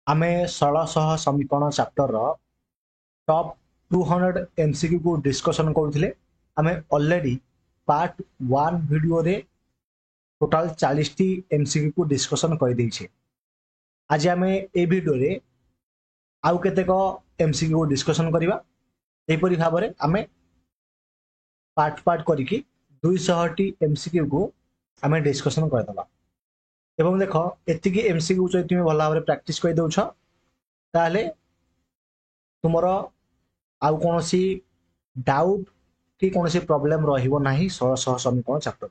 आमे 1600 समीकरण chapter top 200 MCQ को डिस्कशन करुले आमे ऑलरेडी पार्ट 1 वीडियो रे टोटाल 40 टी एमसीक्यू को डिस्कशन कर देछे। आज आमे ए वीडियो रे आउ केतेक एमसीक्यू को डिस्कशन करिवा। एपरि भाबरे आमे पार्ट पार्ट करिकि 200 टी एमसीक्यू को आमे डिस्कशन करदबा। एवं देख एतिकी एमसीक्यू जदि तुम भल भाव प्रैक्टिस कर दउछ ताले तुमर आउ कोनोसी डाउट कि कोनोसी प्रॉब्लम रहिबो नाही 1600 समीकरण चैप्टर।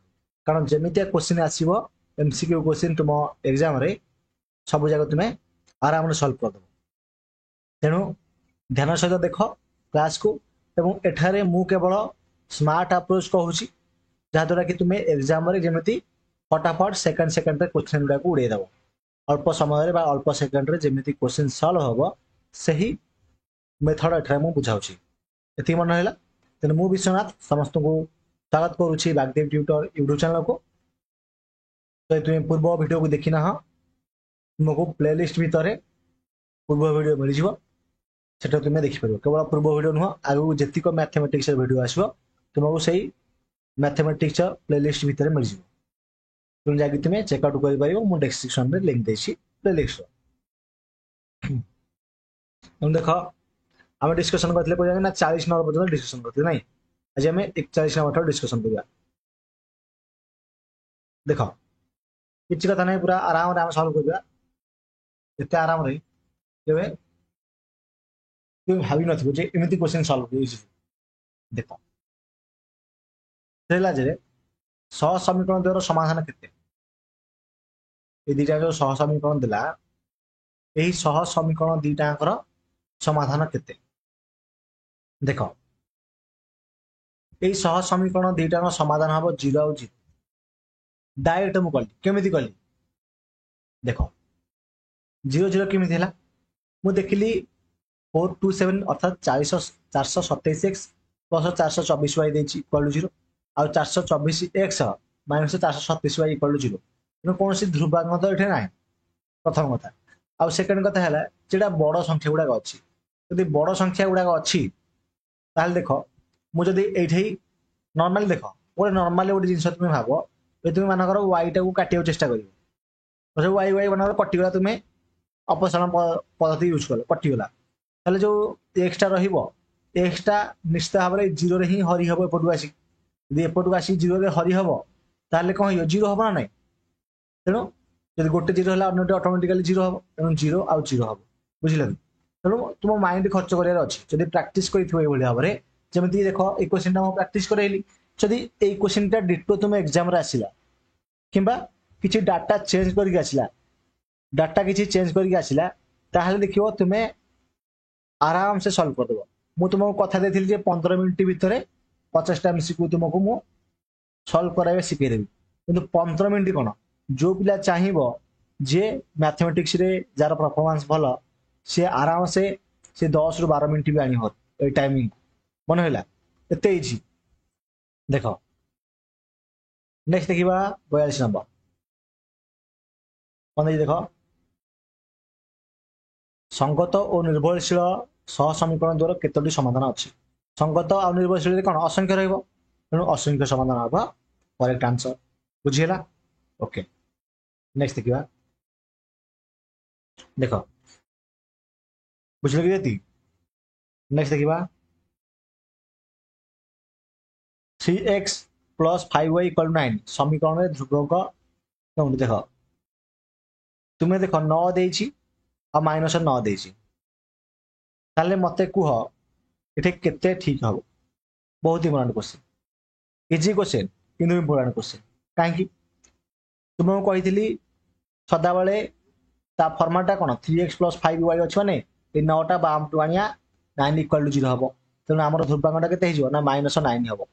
कारण जेमितिया क्वेश्चन आसीबो एमसीक्यू क्वेश्चन तुम एग्जाम रे सब जगह तुम्हें आराम से सॉल्व कर दो। तेणु ध्यान सहित देख क्लास को एवं एठारे मु केवल स्मार्ट अप्रोच कहूची जहाद्वारा कि तुम्हें एग्जाम रे जेमिति फटाफट सेकंड सेकंड रे क्वेश्चन गुडा को उड़े दबो। अल्प समय रे बा अल्प सेकंड रे जेमिति क्वेश्चन सॉल्व होबो सही मेथड एठारे मु बुझाउची। एति मन हैला। तेणु मु विश्वनाथ समस्त को स्वागत करूची बागदेव ट्यूटर यूट्यूब चैनल को। तो तुम पूर्व वीडियो को देखि ना तुमको प्लेलिस्ट भितर पूर्व वीडियो मिल जिवो सेटा तुम देखि परबो। केवल पूर्व वीडियो नुह आगु जेतिक मैथमेटिक्स वीडियो आसीबो तुमको सही मैथमेटिक्स प्लेलिस्ट भितर मिल जिवो। तुम जाकि तुम्हें चेकआउट कर पारिबो। मु डिस्क्रिप्शन में लिंक देछि प्लेलिस्ट। तुम देखो आम डिस्कशन करथिले को ना 40 नंबर पर्यंत डिस्कशन करथिले नाही। आज आम 41 नंबर डिस्कशन करिया। देखो किछि कथा नाही पूरा आराम रे आम सॉल्व करिया। एते आराम रे केबे तुम भाबी नथिबो जे एमिति क्वेश्चन सॉल्व होइछि। देखो देला जे सह समीकरण द्वारा समाधान केते ए दिटा जो सह समीकरण दिला एही सह समीकरण दिटाकर समाधान केते। देखो एही सह समीकरण दिटाकर समाधान हबो 0 और 0। डायरेक्ट मु कली केमिति कली देखो 0 0 केमिति हला मु देखिली 427 अर्थात 427x प्लस 424 y देछि इक्वल टू 0 आ 424x minus 437 y equal to 0। तेणु कौन ध्रुवांक तो ये ना प्रथम कथा। आ सेकेंड कथा है जेटा बड़ संख्या गुड़ाक अच्छी जदि बड़ संख्या गुड़ाक अच्छी ताहले देख मुझे ये नॉर्मली देख गोटे नॉर्मली गोटे जिन तुम भाव तुम मानकर वाई टा काटिया चेष्टा कर वाई वाई मान कटिगला तुम्हें अपसारण पद्धति यूज कल कटिगला ताहले जो एक्सटा एक्सटा निश्चित भाव में 0 रे ही हरी हम एपटू आसिक यदि एपटू आसिक 0 रे हरी हम ताहले कौन हो 0 हम ना ना। तेणु जब गोटे 0 है अन्य ऑटोमेटिकली 0 हम तेणु 0 आउ 0 हम बुझिल। तेणु तुम माइंड खर्च करार अच्छी जब प्राक्ट कर भाव में जमी देख ये क्वेश्चन टा प्राक्ट करेली जदि ये क्वेश्चन टा डिटो तुम एग्जाम आसला किंबा किसी डाटा चेंज करके आसला डाटा किसी चेंज करके आसला ताहले देखियो तुम्हें आराम से सॉल्व कर देबो। मु तुमको कथा देथिली जे 15 मिनिट भितर 50 टा एमसीक्यू तुमको मु सॉल्व कराइबे सिखै देबी। किंतु 15 मिनिट कोन जो पिला चाहिबो जे मैथमेटिक्स रे जार परफॉर्मेंस भलो से आराम से 10 रु 12 मिनिट भी आनी हो ए टाइमिंग मन होला एते इजी। देखो नेक्स्ट देखिबा 42 नंबर कौन देखो संगत और निर्भरशील सह समीकरण द्वारा केतोटी समाधान अच्छी। संगत और निर्भरशील कौन असंख्य रहिबो तेणु असंख्य समाधान हबा करेक्ट आंसर बुझिला। ओके नेक्स्ट देखिबा देखो बुझल कि नेक्स्ट देखिबा 3x प्लस 5y इक्वल 9 समीकरण में ध्रुवक देख तुम्हें देख 9 देछि आ माइनस 9 देछि ताले मते कुह इठे केते ठीक हबो। बहुत इंपोर्टेंट क्वेश्चन इजी क्वेश्चन किंतु इंपोर्टेंट क्वेश्चन काहे तुमको कही सदा बेले ता फॉर्मेटा कौन 3x प्लस 5y अच्छे मैंने ये 9टा बाम टू आनिया 9 इक्वल टू 0 हम तेणु आम ध्रुवांकटा केते हो ना माइनस 9 हम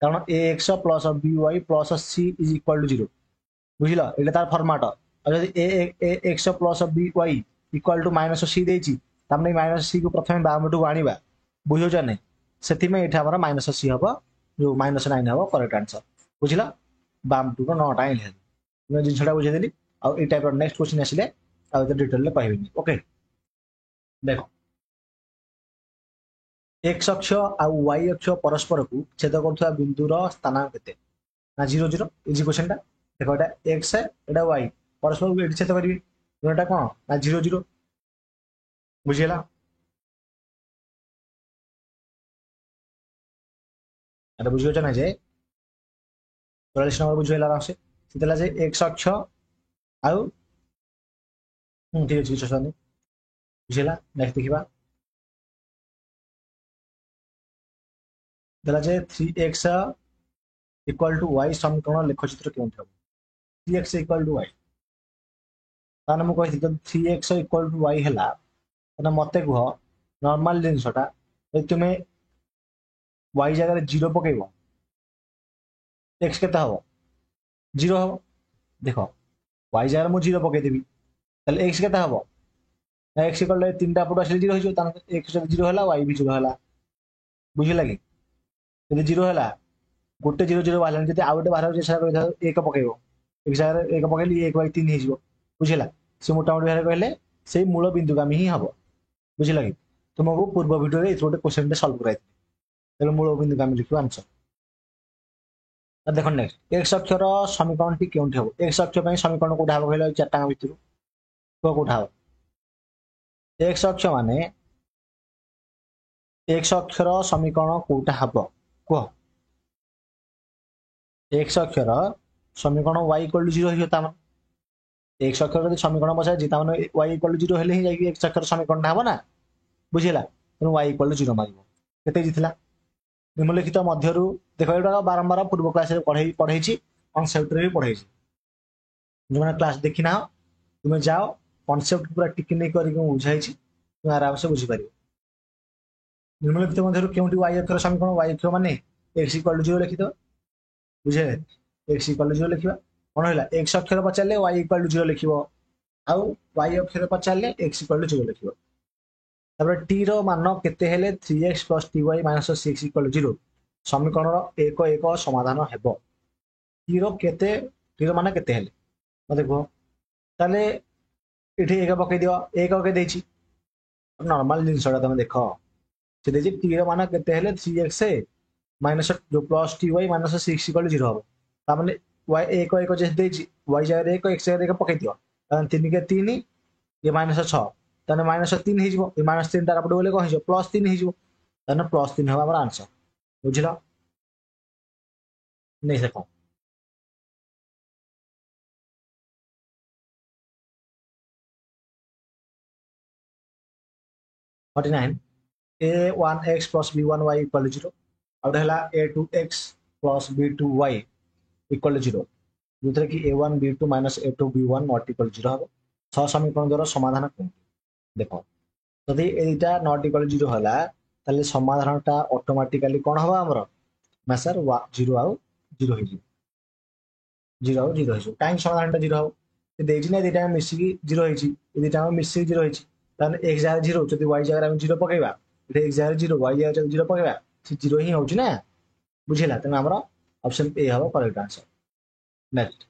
कारण ax plus by plus c is equal to 0 बुझल ये तार फॉर्मेट। और जब ax plus by equal to minus c देछि तमने माइनस c को प्रथम बाम टू आनिबा बुझो नहीं से ये माइनस c हम जो माइनस 9 हम करेक्ट आंसर बुझल बाम टू 9टा जिनसा बुझेदेली। आउ टाइप नेक्स्ट क्वेश्चन आसिले डिटेल कहबी ओके। देख एक्स अक्ष आउ वाई अक्ष परस्पर को छेद कर बिंदुर स्थानांक केते ना 0 0 इजी क्वेश्चन टा देखो एटा एक्स है एटा वाई परस्पर को एटी छेद करिवे एटा कोन ना 0 0 बुझिला एटा बुझियो ना जे 44 नंबर बुझिला आराम से सितला जे एक्स अक्ष आउ ठीक अछि किछ सने बुझिला नेक्स्ट देखिबा देला जे 3x इक्वल टू वाई समीकरण लेखचित्र केउंठ हम 3x इक्वल टू वाई ताने मु कहि जब 3x इक्वल टू वाई हला तने मते कह नॉर्मल जिनसटा यदि तुमे वाई जगह 0 पकेइबो x केता हबो 0 हबो देखो वाई जगह मु 0 पकेइ देबी तले x केता हबो x इक्वल टू तीनटा पट आसे 0 हो जो ताने x 0 हला y भी 0 हला बुझिला कि यदि 0 हला गोटे 0 0 बाहर जदि आउ गोटे बाहर जेसा कहि एक पकेइबो एक जगह एक पकेइली 1 बाई 3 हे जिवो बुझिला से मोटामोटी भारे कहले से मूल बिंदुगामी ही हबो बुझिला कि तुमको पूर्व वीडियो रे गोटे क्वेश्चन टे सॉल्व कराइ तले मूल बिंदुगामी लिखिबो आंसर देखो नेक्स्ट एक्स अक्षर समीकरण टी केउंठी हबो एक्स अक्ष पई समीकरण कोठा हबो कहले चारटा भितर को कोठा हबो एक्स अक्ष माने एक्स अक्षर समीकरण कोठा हबो को एक्स अक्षर समीकरण y इक्वल टू 0 हियो ता माने एक्स अक्षर जदि समीकरण बसाय जिता माने y इक्वल टू 0 हेले ही जाई एक्स अक्षर समीकरण हबो ना बुझिला तो y इक्वल टू 0 मारिबो केते जितला निम्नलिखित मध्यरु देखो एटा बारंबार पूर्व क्लास रे पढ़ाई कॉन्सेप्ट रे भी पढ़ाई जो मैंने क्लास देखी ना तुम्हें जाओ कॉन्सेप्ट पूरा टिक नहीं करके बुझाई तुम आराम से बुझी पारियो निम्नलिखित मध्यरु केउंटी y अक्षर समीकरण y अक्षर माने x इक्वल टू 0 लिखि दो बुझे x इक्वल टू 0 लिखिबा कोन होला x अक्षर पचारले y इक्वल टू 0 लिखिबो आउ y अक्षर पचारले x इक्वल टू 0 लिखिबो तापर t रो मान केते हेले 3x ty - 6 इक्वल टू 0 समीकरण एक एक समाधान हेबो t रो केते t रो मान केते हेले मते कहो ताले इठी एक पकई दियो एक पकई देछि नॉर्मल जिनसडा तमे देखो से देछि t रो मान केते हेले 3x माइनस जो प्लस ty - 6 इक्वल टू 0 हबो ता माने y एक एक जे देछि y जगह एक x जगह एक पकई दियो तान 3 के 3 ये -6 ताने -3 हे जिवो ये -3 तारा पडो बोले को हिजो +3 हे जिवो ताने +3 हबा हमर आंसर बुझिलो नहीं सको 49 a1x plus b1y equal to 0 out हला a2x plus b2y equal to 0 जोथरे कि a1 b2 minus a2 b1 not equal to 0 हबो छ समीकरण द्वारा समाधान को देखो यदि एटा नॉट इक्वल 0 हला ताले समाधानटा ऑटोमेटिकली कोन हबा हमरो ना सर 0 आउ 0 हे 0 आउ 0 हे टाइम समाधानटा 0 हो से देछि ना एटा मिसी की 0 हे छि एटा मिसी 0 हे छि ताने x जगह 0 जदि y जगह हम 0 पकेबा एटा x जगह 0 y जगह 0 पकेबा से 0 ही होछि ना बुझिला तने हमरा ऑप्शन ए हबो करेक्ट आंसर नेक्स्ट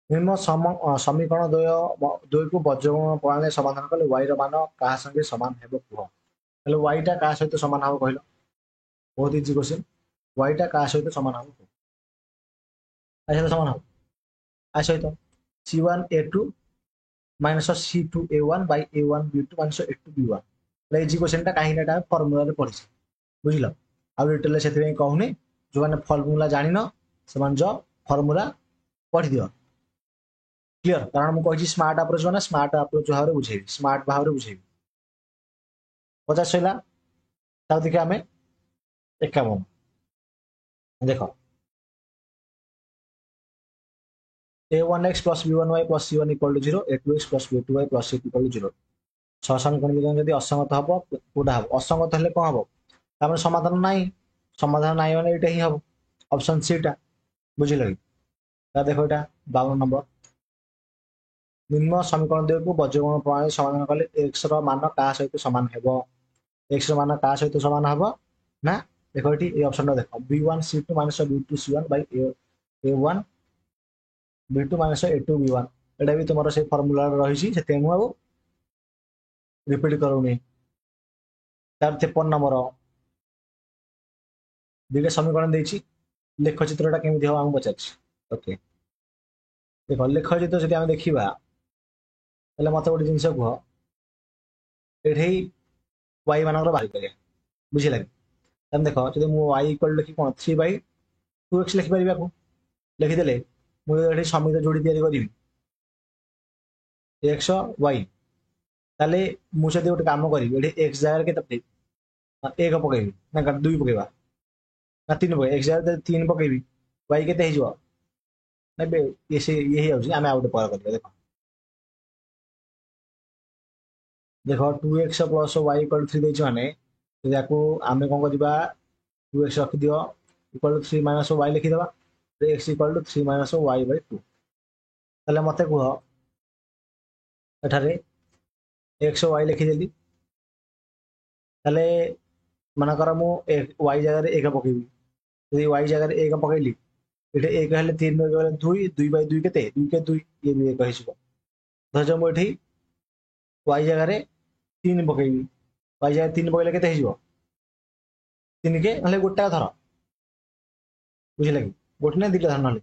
निम्न समीकरण द्वय को बज्रगुण प्रणाली समाधान कले y रो मान का संगे समान हेबो कुह हेले y टा का सहित समान हबो कहलो बहुत इजी क्वेश्चन y टा का सहित समान हबो का सहित समान हबो आ सहित c1a2 minus c2a1 by a1b2 minus a2b1 ले इजी क्वेश्चन टा काहे नाटा फार्मूला रे पढिस बुझिलो आ डिटेल सेति में कहूनी जो माने फार्मूला जानि न समान जो फार्मूला पढि दियो क्लियर कारण मु कहि स्मार्ट अप्रोच माने स्मार्ट अप्रोच भाव रे बुझेबी स्मार्ट भाव रे बुझेबी 50 सैला ताउ देखि हमें 51 देखो a1x plus b1y plus c1 equal to 0 a2x plus b2y plus c2 equal to 0 छ समीकरण जदि असंगत हबो कोडा हबो असंगत हेले कोन हबो तामे समाधान नाही माने एटा ही हबो ऑप्शन सी टा बुझिलो ता देखो एटा 52 नंबर निम्न समीकरण द्वय को बज्रगुण प्रणाली समाधान कले x रो मान का सहित समान हेबो x रो मान का सहित समान हबो ना देखो एटी ए ऑप्शन देखो b1 c2 b2 c1 by a1 b2 a2 b1 एटा भी तुम्हारा से फार्मूला रही छि सेते मु अब रिपीट करूनी तार 53 नंबर दुईटा समीकरण देछि लेखचित्रटा केमिति हो हम पचारछि ओके देखो लेखचित्र जदि हम देखिबा ताले मते गोटे जिनिस कह एठै y मानकर बाहर करिया बुझिला कि तमे देखो जदि मु y इक्वल लिखि कोन 3/2x लिखि परिबा को लिखिदेले मु एठै समीकरण जोड़ी तयारी करिवि x y ताले मु जदि गोटे काम करिवि एठै x जगह केते पकेबि एक पकेबि ना दुई पकेबा ना तीन पकेबि x जगह तीन पकेबि y केते हे जिवो ना बे ये से ये ही आउछि आमे आउट पर करिया देखो देखो 2x प्लस y इक्वल 3 देछि माने याकू आमे कोन करबा 2x रखि दियो इक्वल 3 माइनस y लिखि देबा x equal to 3 minus y by 2 ताले मते कुह एठारे x y लिखि देली ताले मानकर मु y जगह रे 1 पकेबी यदि y जगह रे 1 पकेली एठे 1 हेले 3 गले 2 2 बाय 2 केते 2 के 2 ये भी 1 हिसबो धज मु एठी y जगह रे 3 पकेबी y जगह 3 पकेले केते हिसबो 3 के हले गोटा धर बुझिला कि गोटे ने दिले धर नले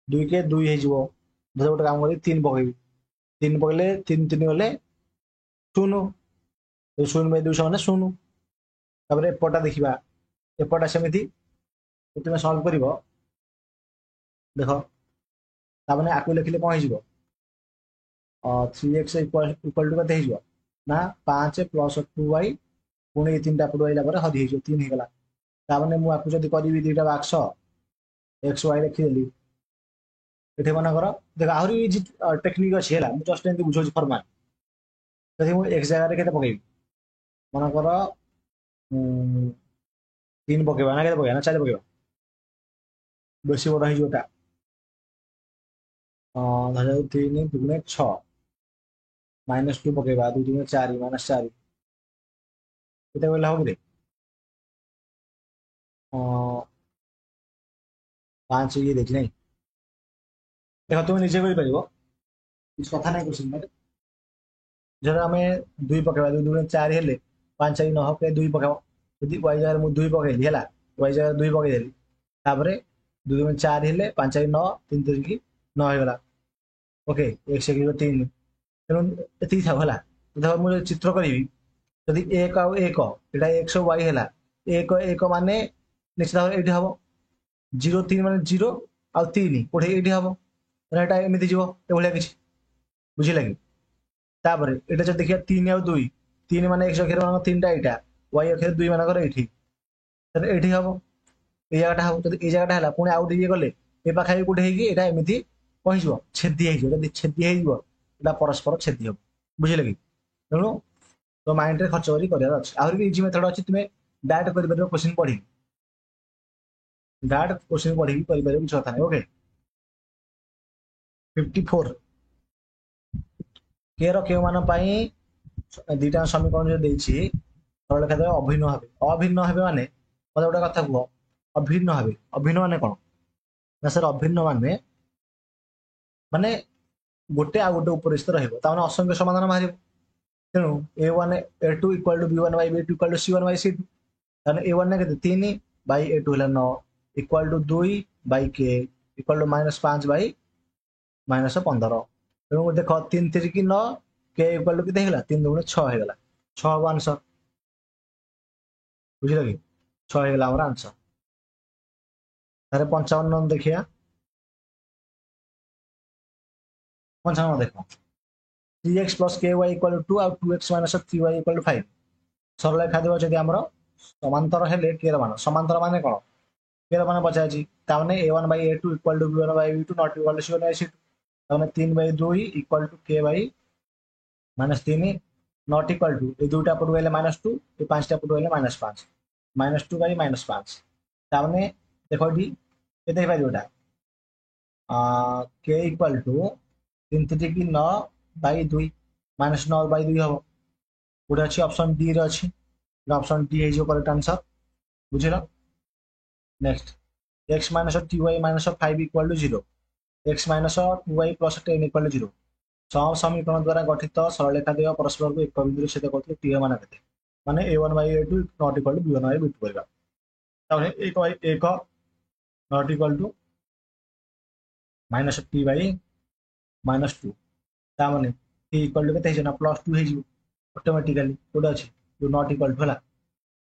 2 के 2 हिसबो धज गोटे काम करी 3 पकेबी 3 पकेले 3 3 गले 0 0 बाय 2 समान 0 तापर एपटा देखिबा एपटा सेमिति तुमे सॉल्व करिवो देखो तामाने आकु लिखिले कोन हिसबो 3x इक्वल टू कते हिसबो ना 5 प्लस 2y पुणी तीनटा पटु आइला पर हदी हिसबो 3 हिगला तामाने मु आकु जदी करिवि दुईटा बाक्स x y लिखि देली एठे मना कर देख आहुरी इजी टेक्निक अछि हैला मु जस्ट एंती बुझोछि फॉर्मूला जदी मु x जगह रे केते पकेबि मना कर 3 पकेबा ना केते पकेबा ना 4 पकेबा बेसी बड़ा हिजोटा धर 3 दुगुणे 6 माइनस 2 पकेबा 2 दुगुणे 4 माइनस 4 केते कहला हो रे 5 ये देखि नहीं देख तुम निजे कर परिबो किछ कथा नहीं क्वेश्चन में जरा हमें 2 पकेबा 2 दुगुणे 4 हेले 5 4 9 के 2 पकेबा यदि y जगह मु 2 पकेली हैला y जगह 2 पके देली तापरे 2 दुगुणे 4 हेले 5 4 9 3 3 की 9 हो गला ओके 1 से 3 तेणु एति था होला देखो मु चित्र करिवि यदि 1 आ 1 एटा x y हैला 1 1 माने निश्चित भाव एठी हबो 0 3 माने 0 आ 3 कोठे एठी हबो एटा एमिति जीवो ए भलिया किछि बुझिला कि तापरे एटा जब देखिया 3 आ 2 3 माने x अक्षर मान 3 टा एटा y अक्षर 2 माने कर एठी तने एठी हबो ए जगहटा हबो तते ए जगहटा हला पुणी आउट ये गले ए पाखाई कोठे हेकी एटा एमिति पहुंचबो छेदी हेजो जदी छेदी हेजो एटा परस्पर छेदी हबो बुझिला कि तेणु तो माइंड रे खर्च करी करिया अछि आहुरी भी इजी मेथड अछि तुमे डायरेक्ट करि परबो क्वेश्चन पढी डायरेक्ट क्वेश्चन पढी करि परबो किछ कथा नै ओके 54 के रो के मान पई दुईटा समीकरण जो देछि सरल लिखा देबे अभिन्न हेबे माने मते गोटे कथा कुह अभिन्न माने कोन ना सर अभिन्न माने माने गोटे आ गोटे ऊपर स्थित रहइबो ता माने असंख्य समाधान बाहरिबो तेणु a1 a2 equal to b1 by b2 equal to c1 by c2 ताने a1 ने केते 3 by a2 हला 9 equal to 2 by k equal to -5 by -15 तेणु देखो 3 3 की 9 k इक्वल टू केते हेला 3 दुगुणे 6 हेगला 6 हबो आंसर बुझिला कि 6 हेगला हमर आंसर तारे 55 नंबर देखिया 55 देखो 3x plus ky equal to 2 और 2x minus 3y equal to 5 सरल रेखा देबो जदि हमरो समांतर हेले के मान समांतर माने कोन के मान पचाछि ता माने a1 by a2 equal to b1 by b2 not equal to c1 by c2 ता माने 3 by 2 equal to k by -3 not equal to ए दुटा पटु हेले -2 ए पांचटा पटु हेले -5 -2 by -5 ता माने देखो डी केते हे पारियोटा k equal to 3 3 की 9 by 2 -9 by 2 हबो गोटे अछि ऑप्शन डी रे अछि ऑप्शन डी हे जो करेक्ट आंसर बुझिला next x minus 2y minus 5 equal to 0 x minus 2y plus 10 equal to 0 सम समीकरण द्वारा गठित सरल रेखा देय परस्पर को एक बिंदु छेद करथि t मान केते माने a1/a2 not equal to b1/b2 करबा ताने 1/1 नॉट इक्वल टू -t/-2 ताने t इक्वल टू केते हे जना +2 हे जिवो ऑटोमेटिकली कोड अछि जो नॉट इक्वल टू हला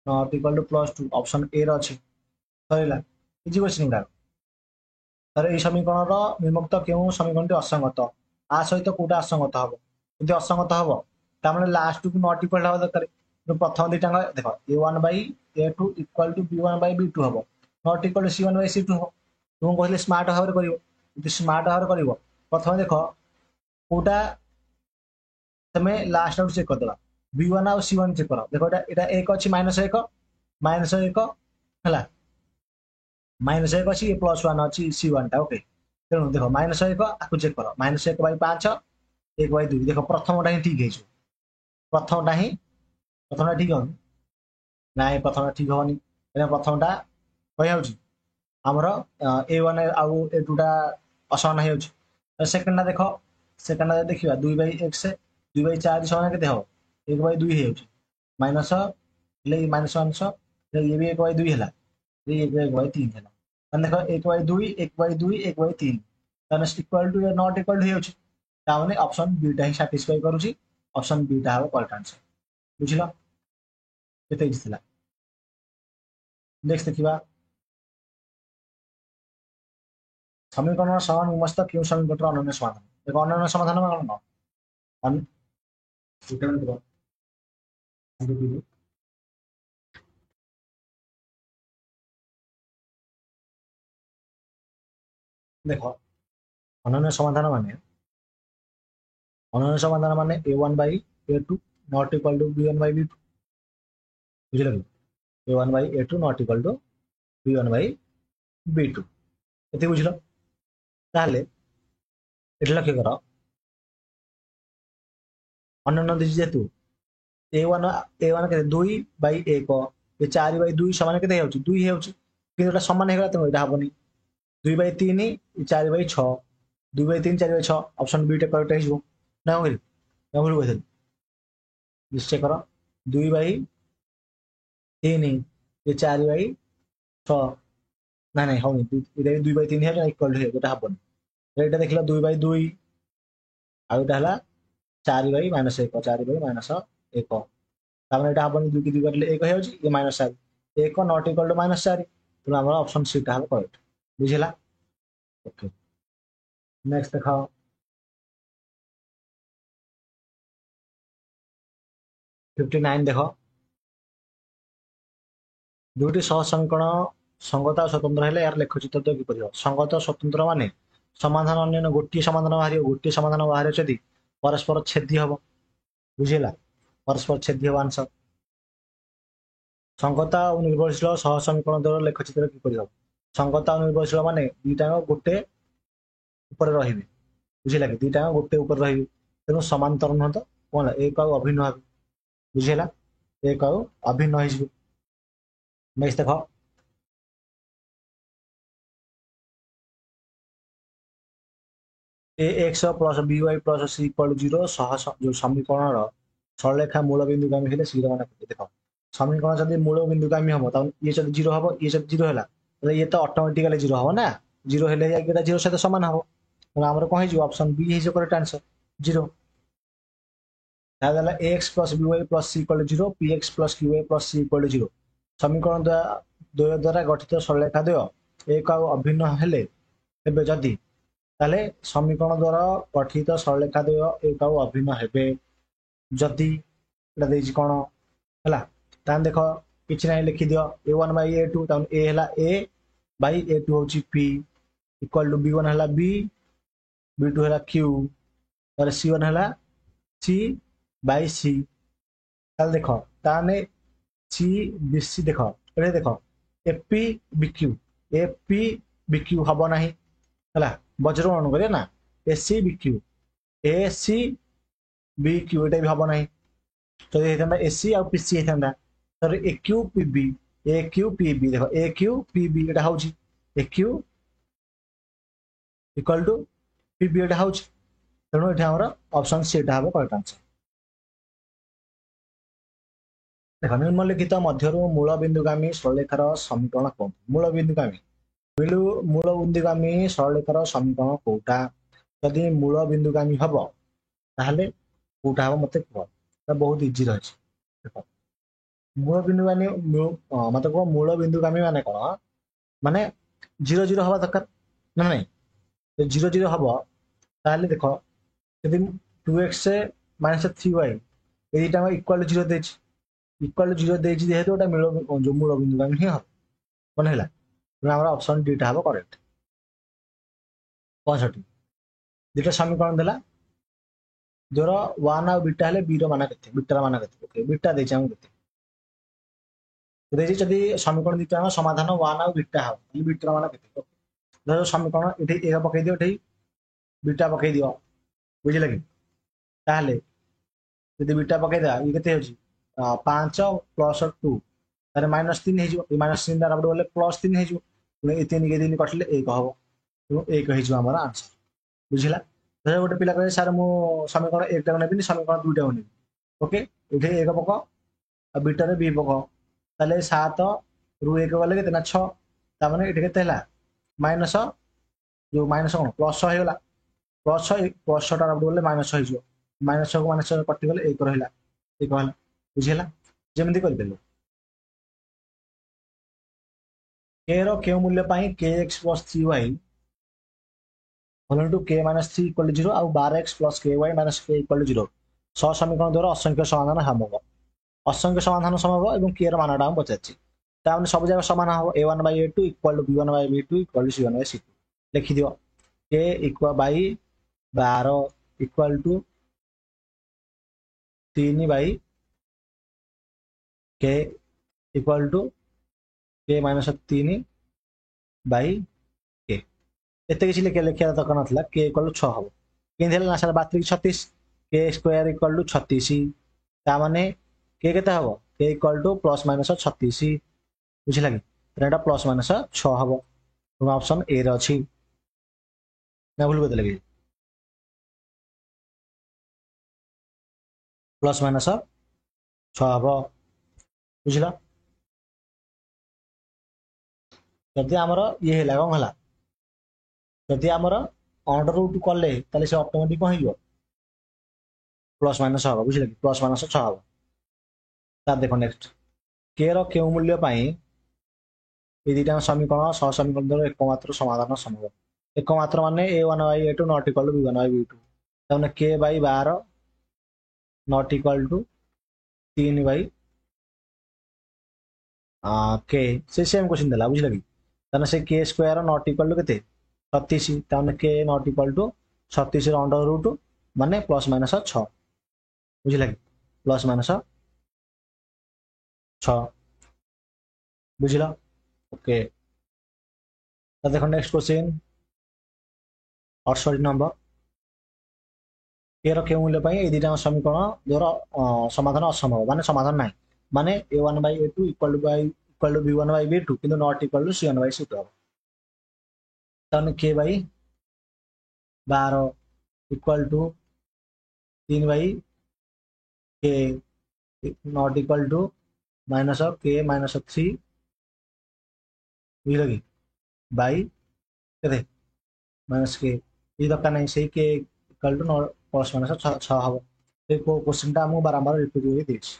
not equal to +2 option A रो अछि सरीला इजी क्वेश्चन गुडा तर এই সমীকরণର বিমুক্ত কেউ সমীকরণটি অসঙ্গত आ সহিত কোটা অসঙ্গত হব যদি অসঙ্গত হব তার মানে লাস্ট টু নট ইকুয়াল হওয়া দরকার প্রথম দুইটা দেখ a1/a2 ইকুয়াল টু b1/b2 হব নট ইকুয়াল টু c1/c2 হব তুমি কহিলে স্মার্ট ভাবে করিব যদি স্মার্ট ভাবে করিব প্রথমে দেখ কোটা তুমি লাস্ট আউট চেক করদেবা b1 আর c1 চেক কর দেখো এটা এটা 1 ଅଛି -1 ହେଲା -1 ଅଛି ଏ +1 ଅଛି c1 ଟା ओके तेणु देख -1 आपको चेक कर -1/5 1/2 देख प्रथमटा ही ठीक है प्रथमटा ठीक हो ना प्रथमटा ठीक होनी प्रथमटा कही होची हमर a1 आउ a2 टा असन है होची सेकंडटा देख सेकंडटा देखिबा 2/x 2/4 समान केते हो 1/2 है होची माइनस ले -1 ये भी 1/2 हैला ये 1/3 हैला देख 1/2 1/2 1/3 ताने इक्वल टू या नॉट इक्वल टू हे होची ताने ऑप्शन बी टा ही सैटिस्फाई करूची ऑप्शन बी टा हो करेक्ट आंसर बुझिला केते इजी थिला नेक्स्ट देखिबा समीकरण समान विमस्त क्यों समीकरण अनन्य समाधान देखो अनन्य समाधान में कौन अन रिटर्न करो देखो अनन्य समाधान माने a1/a2 not equal to b1/b2 बुझिला कि a1/a2 not equal to b1/b2 एते बुझिलो ताहले एटा लक्ष्य करो अनन्य दिस जेतु a1 के 2/1 ये 4/2 समान केते होउची 2 हेउची कि एटा समान हेगला त एटा हबनी 2/3 4/6 2/3 4/6 ऑप्शन बी टा करेक्ट हिजो ना होइल ना भूल गइल निश्चय करो 2/3 ये 4/6 ना नहीं होनी इधर 2/3 है इक्वल है एटा हबनी एटा देखला 2/2 आ एटा हला 4/-1 4/-1 ताମାନେ ଏଟା ହବନି 2 की 2 କାଟିଲେ 1 ହେଇଯାଉଛି ଏ -4 1 नॉट इक्वल टू -4 ତେଣୁ ଆମର ऑप्शन सी ଟା ହବ करेक्ट बुझिला ओके नेक्स्ट देखाओ 59 देखो दुईटी सह समीकरण संगत और स्वतंत्र हेले यार लेखचित्र तो कि परियो संगत और स्वतंत्र माने समाधान अन्य गोटे समाधान बाहर गोटे समाधान बाहर जदि परस्पर छेदी हबो बुझिला परस्पर छेदी हबो आंसर संगत और निर्भरशील सह समीकरण द्वारा लेखचित्र कि परियो संगत और निर्भरशील माने दुईटा गोटे ऊपर रहिबे बुझिला कि दुईटा गोटे ऊपर रहिबे तेणु समांतर न तो कोन एक और अभिन्न हबे बुझिला एक और अभिन्न हिजबे नेक्स्ट देखो ax plus by plus c equal 0 सह जो समीकरण सरलरेखा मूल बिंदुगामी हेले सी मान देख समीकरण जब मूल बिंदुगामी हम ये जब 0 हम ये जब 0 है ये तो ऑटोमेटिकली 0 हम ना 0 हेले 0 सहित सामान हम आमर कौन हो ऑप्शन बी हो correct answer 0 ax plus by plus c equal 0 px plus qy plus c equal 0 समीकरण द्वय द्वारा गठित सरलरेखा द्वय एक अभिन्न हेले जदि ताले समीकरण द्वारा गठित सरलरेखा द्वय एक अभिन्न हेबे जदि एटा देछि कोन हला तान देखो किछ नै लिखि दियो a1/a2 तान a हला a/a2 होछि p इक्वल टू b1 हला b b2 हला q और c1 हला c/c ताल देखो ताने c bc देखो एटा देखो ap bq ap bq हबो नाही हला वज्र गणन करिया ना एसी बीक्यू एसी बीक्यू एटा भी हबो नाही तो ये हेतंदा एसी आ पीसी हेतंदा तर एक्यू पीबी देखो एक्यू पीबी एटा होची एक्यू इक्वल टू पीबी एटा होची तेणु एटा हमर ऑप्शन सी एटा हबो करेक्ट आंसर ଦେଖ ନିମ୍ନଲିଖିତ ମଧ୍ୟରୁ ମୂଳ ବିନ୍ଦୁଗାମୀ ସରଳରେଖାର ସମୀକରଣ କୁହନ୍ତୁ। ମୂଳ ବିନ୍ଦୁଗାମୀ ସରଳରେଖାର ସମୀକରଣ କୋଉଟା? ଯଦି ମୂଳ ବିନ୍ଦୁଗାମୀ ହବ ତାହେଲେ କୋଉଟା ହବ ମତେ କୁହ। ବହୁତ ଇଜି ରହିଛି। ଦେଖ ମୂଳ ବିନ୍ଦୁଗାମୀ ମତେ କୁହ ମୂଳ ବିନ୍ଦୁଗାମୀ ମାନେ କଣ? ମାନେ 0 0 ହବା ଦରକାର ନା ନାଇଁ? 0 0 ହବ ତାହେଲେ ଦେଖ ଯଦି 2x - 3y এইটা আমার ইকুয়াল 0 ଦେଇଛି। ଇକ୍ୱାଲ 0 ଦେଇଛି ଯେହେତୁ ଗୋଟେ ମୂଳ ବିନ୍ଦୁଗାମୀ ହିଁ ହବ। ମନେ ହେଲା? ତେଣୁ ଆମର ଅପସନ ଡିଟା ହବ କରେକ୍ଟ। 65 ଦୁଇଟା ସମୀକରଣ ଦେଲା ଯୋର 1 ଆଉ ବିଟା ହେଲେ b ର ମାନ କେତେ? ବିଟାର ମାନ କେତେ? ଓକେ ବିଟା ଦେଇଛି ଆମକୁ କେତେ ଦେଇଛି। ଯଦି ସମୀକରଣ ଦୁଇଟା ସମାଧାନ 1 ଆଉ ବିଟା ହବ ତାହେଲେ ବିଟାର ମାନ କେତେ? ଧର ସମୀକରଣ ଏଠି a ପକେଇ ଦିଅ, ଏଠି ବିଟା ପକେଇ ଦିଅ, ବୁଝିଲେ କି? ତାହେଲେ ଯଦି ବିଟା ପକେଇଦେବା ଇଏ କେତେ ହେଉଛି 5 + 2 ତାହେଲେ -3 ହେଇଯିବ। এই -3 ଟା ରବଡ଼ ଗଲେ +3 ହେଇଯିବ। ପୁଣି ଏ 3 କଟିଲେ 1 ହବ। ତେଣୁ 1 ହେଇଯିବ ଆମର ଆନ୍ସର। ବୁଝିଲା? ଧର ଗୋଟେ ପିଲା କହିଲେ ସାର୍ ମୁଁ ସମୀକରଣ 1 ଟାକୁ ନେବିନି, ସମୀକରଣ 2 ଟାକୁ ନେବି। ଓକେ ଏଠି 1 ପକାଅ ଆଉ ବିଟାରେ b ପକାଅ। ତାହେଲେ 7 ରୁ 1 ଗଲେ କେତେ ନା 6। ତାମାନେ ଏଠି କେତେ ହେଲା ମାଇନସ ଯୋଉ ମାଇନସ କଣ ପ୍ଲସ୍ 6 ହେଇଗଲା। +6 ଟା ରବଡ଼ ଗଲେ -6 ହେଇଯିବ। -6 କଟିଗଲେ 1 ରହିଲା। 1 ହେଲା। ବୁଝିହେଲା? ଯେମିତି କରିଦେଲୁ k ର କେଉଁ ମୂଲ୍ୟ ପାଇଁ kx + 3y k - 3 = 0 ଆଉ 12x + ky - k = 0 ସହ ସମୀକରଣ ଦ୍ୱାରା ଅସଂଖ୍ୟ ସମାଧାନ ସମ୍ଭବ। ଅସଂଖ୍ୟ ସମାଧାନ ସମ୍ଭବ ଏବଂ k ର ମାନଟା ଆମେ ପଚାରିଛି। ତାମାନେ ସବୁ ଜାଗା ସମାନ ହବ। a1/a2 = b1/b2 = c1/c2 ଲେଖିଦିଅ। k = 12 = 3/k = k - 3/k। ଏତେ କିଛି ଲେଖିବା ଦରକାର ନଥିଲା। k = 6 ହବ। କେମିତି ହେଲା ନା ସାରା 32 36 k² = 36। ତାମାନେ k କେତେ ହବ? k = +- 36। ବୁଝିଲା କି? ଏଟା +- 6 ହବ। ଅପସନ ଏ ରେ ଅଛି ନା ଭୁଲ କରିଦେଲେ କି? +- 6 ହବ। ବୁଝିଲ? ଯଦି ଆମର ଇଏ ହେଲା କଣ ହେଲା, ଯଦି ଆମର √ କଲେ ତାହେଲେ ସେ ଅଟୋମେଟିକ କଣ ହେଇଯିବ +- ହବ। ବୁଝିଲେ କି? +- 6 ହବ। ତାର ଦେଖ ନେକ୍ସଟ k ର କେଉଁ ମୂଲ୍ୟ ପାଇଁ এই দুইটা সমীকরণ সহ সমীকরণ দ্বারা একমাত্র সমাধান সম্ভব। একমাত্র মানে a1/a2 ≠ b1/b2। তাহলে k/12 ≠ 3/k ସେ ସେମ୍ କ୍ୱେଶ୍ଚିନ୍ ଦେଲା। ବୁଝିଲ କି? ତାହେଲେ ସେ k² ≠ କେତେ 36। ତାହେଲେ k ≠ 36 ର √ ମାନେ +- 6। ବୁଝିଲା କି? +- 6 ବୁଝିଲ? ଓକେ ଦେଖ ନେକ୍ସଟ କ୍ୱେଶ୍ଚିନ୍ 68 ନମ୍ବର। k ର କେଉଁ ମୂଲ୍ୟ ପାଇଁ এই দুইটা সমীকরণ দ্বারা সমাধান অসম্ভব মানে সমাধান নাই। মানে a1/a2 = b1/b2 কিন্তু not equal to c1/c2 হব। তাহলে k/12 = 3/k not equal to -k - 3 ବୁଝିଲ କି ବାଇ କେତେ -k। এই ଦରକାର ନାହିଁ। ସେଇ k = +- 6 ହବ। ସେ କ୍ୱେଶ୍ଚିନ୍ଟା ଆମକୁ ବାରମ୍ବାର ରିପିଟ୍ କରିକି ଦେଇଛି।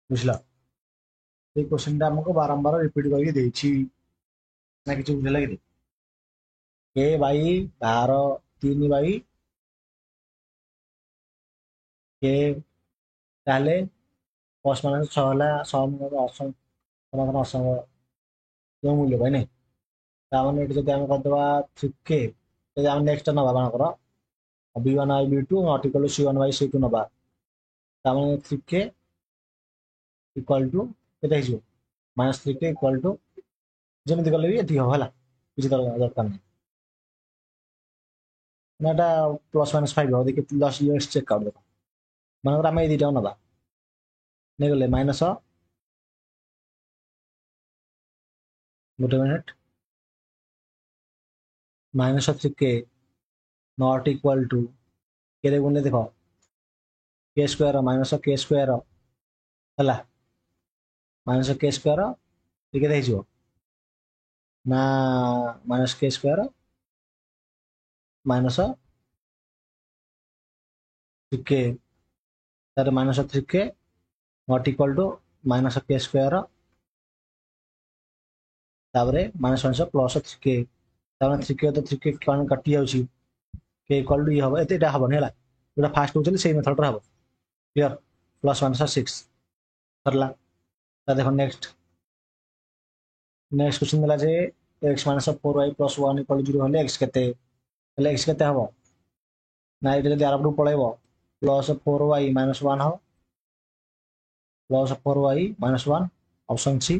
ବୁଝିଲ? ସେଇ କ୍ୱେଶ୍ଚିନ୍ଟା ଆମକୁ ବାରମ୍ବାର ରିପିଟ୍ କରିକି ଦେଇଛି ନା କିଛି ବୁଝିଲା କି? k/12 3/k ତାହେଲେ +- 6 ହେଲା। ସମାଧାନ ଅସମ୍ଭବ କେଉଁ ମୂଲ୍ୟ ପାଇଁ ନାଇଁ। ତାମାନେ ଏଠି ଯଦି ଆମେ କରିଦେବା 3k, ଯଦି ଆମେ ନେକ୍ସଟ ନେବା କଣଙ୍କର b1/b2 ≠ c1/c2 ନେବା, ତାମାନେ 3k = କେତେ ହେଇଯିବ -3k = ଯେମିତି କଲେ ବି ଏତିକି ହବ। ହେଲା କିଛି ଦରକାର ନାହିଁ ନା ଏଟା +- 5 ହବ। ଦେଖି ଚେକ୍ ଆଉଟ୍ ଦେଖ। ମନେକର ଆମେ ଏଇ ଦୁଇଟାକୁ ନେବା ନେଇଗଲେ ଗୋଟେ ମିନିଟ୍ -3k ≠ କେତେ ଗୁଣରେ ଦେଖ k square minus k square है माइनस के स्क्वायर ये ना minus k square minus 3k तार minus 3k not equal to minus k square तापर माइनस माइनस प्लस 3k तापर 3k तो 3k कटि जाउछि के इक्वल टू ये हम एटा हबन हैला जोटा फास्ट होचले सेही मेथड रा हबो क्लियर प्लस माइनस 6 करला ता देखो नेक्स्ट क्वेश्चन देला जे x minus 4y plus 1 equal 0 होले x केते हेले x केते हबो ना एटा जदि आरपडू पळेबो प्लस 4y माइनस 1 हो plus 4y minus 1 option C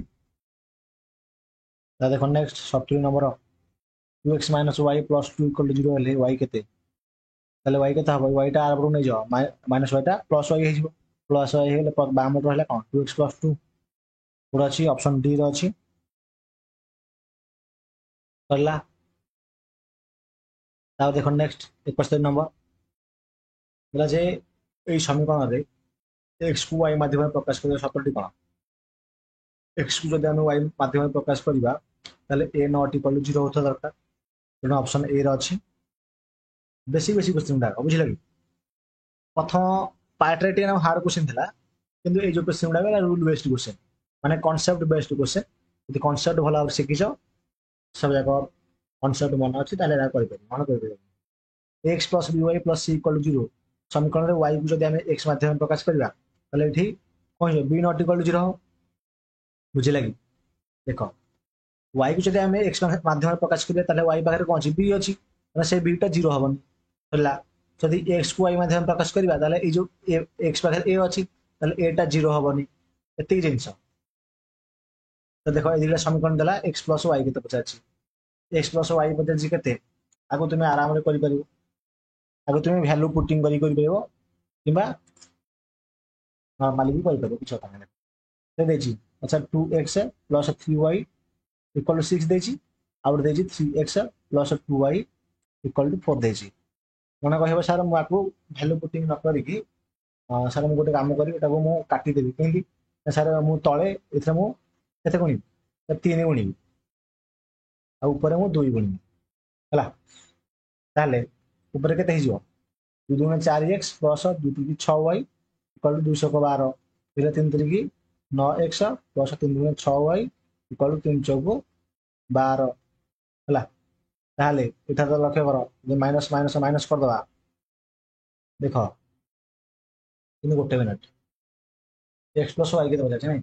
ता देखो next 70 number 2x minus y plus 2 equal 0 हेले y केते তাহলে y কেতে হবে y টা আর উপরକୁ ନେଇଯିବ ମାଇନସ୍ y ଟା ପ୍ଲସ୍ y ହେଇଯିବ ପ୍ଲସ୍ y ହେଇଗଲେ ବାମପଟ ହେଲା କ'ଣ 2x ପ୍ଲସ୍ 2 କୋଉଟା ଅଛି ଅପସନ୍ ଡି ରେ ଅଛି ସରିଲା ତାପରେ ଦେଖ ନେକ୍ସଟ 71 ନମ୍ବର ହେଲା ଯେ ଏଇ ସମୀକରଣରେ x କୁ y ମାଧ୍ୟମରେ ପ୍ରକାଶ କରିବା ସୂତ୍ରଟି କ'ଣ x କୁ ଯଦି ଆମେ y ମାଧ୍ୟମରେ ପ୍ରକାଶ କରିବା ତାହେଲେ a ନଟ୍ ଇକ୍ୱାଲ୍ 0 ହେଉଥିବା ଦରକାର ତେଣୁ ଅପସନ୍ ଏ ରେ ଅଛି बेसी क्वेश्चन गुड़ाक बुझे कि प्रथम पार्ट रे हार्ड क्वेश्चन था किंतु ये जो क्वेश्चन गुड़ाक रूल बेस्ड क्वेश्चन माने कॉन्सेप्ट बेस्ड क्वेश्चन यदि कॉन्सेप्ट भल भाव शिखिच सब जाक कॉन्सेप्ट मन अच्छी मन कर x plus b y plus c equal 0 समीकरण में वाई को जब आम एक्स माध्यम प्रकाश करवा ये कौन बी नट इक्वल 0 बुझे कि देख वाई को जब आम एक्स माध्यम प्रकाश करें वाई पाखे कौन अच्छी बी अच्छी से बीटा 0 हेनी जदि एक्स को वाई माध्यम प्रकाश करवा ये जो एक्स पाखे ए अच्छी एटा 0 हेनी एतिक जिनस तो देख ये समीकरण देला एक्स प्लस वाई के पचार एक्स प्लस वाई पचार के आगे तुम आराम से कर आगे तुम भैल्यू पुटिंग कि नॉर्मली भी कर किसी कथा नहीं अच्छा 2x प्लस 3y इक्वल 6 देची आउट देची 3x plus 2y equal to 4 देची मन कह सर मुझे भैल्यू पुटिंग न करी सर मुझे गोटे काम करी मुझे काटिदेवी कहीं सर मुझे तले ये मुझे गुणी 3 गुणी ऊपर मुझे 2 गुणी है ऊपर के 2 दूनी 4x plus 2 3 6y equal to 212 फिर 3 3 9x प्लस 3 दूनी 6y इक्वल टू 3 4 12 है ताहले इधर तो लक्ष्य कर माइनस माइनस माइनस करदे देख कि गोटे मिनट एक्स प्लस वाई के पचार नहीं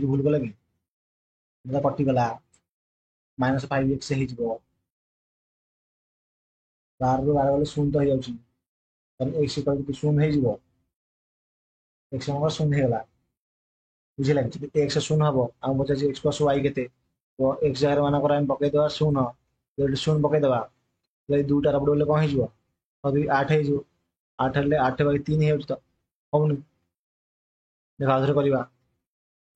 भूल गला कि कटिगला माइनस 5x हो बार बार गले शून्य तो हो जाए एक्स इक्वल टू शून्य हो एक्स नंबर शून्य होगा बुझे लगे एक्स शून्य हम आम पचार एक्स प्लस वाई के तो एक्स जगह मानक पकईदे शून्य शून्य पकईदे दुईटा रबड़ बोले कौन हो 8 हो 8 हेल्ले 8 बाई 3 हो तो होनी देख आउे करवा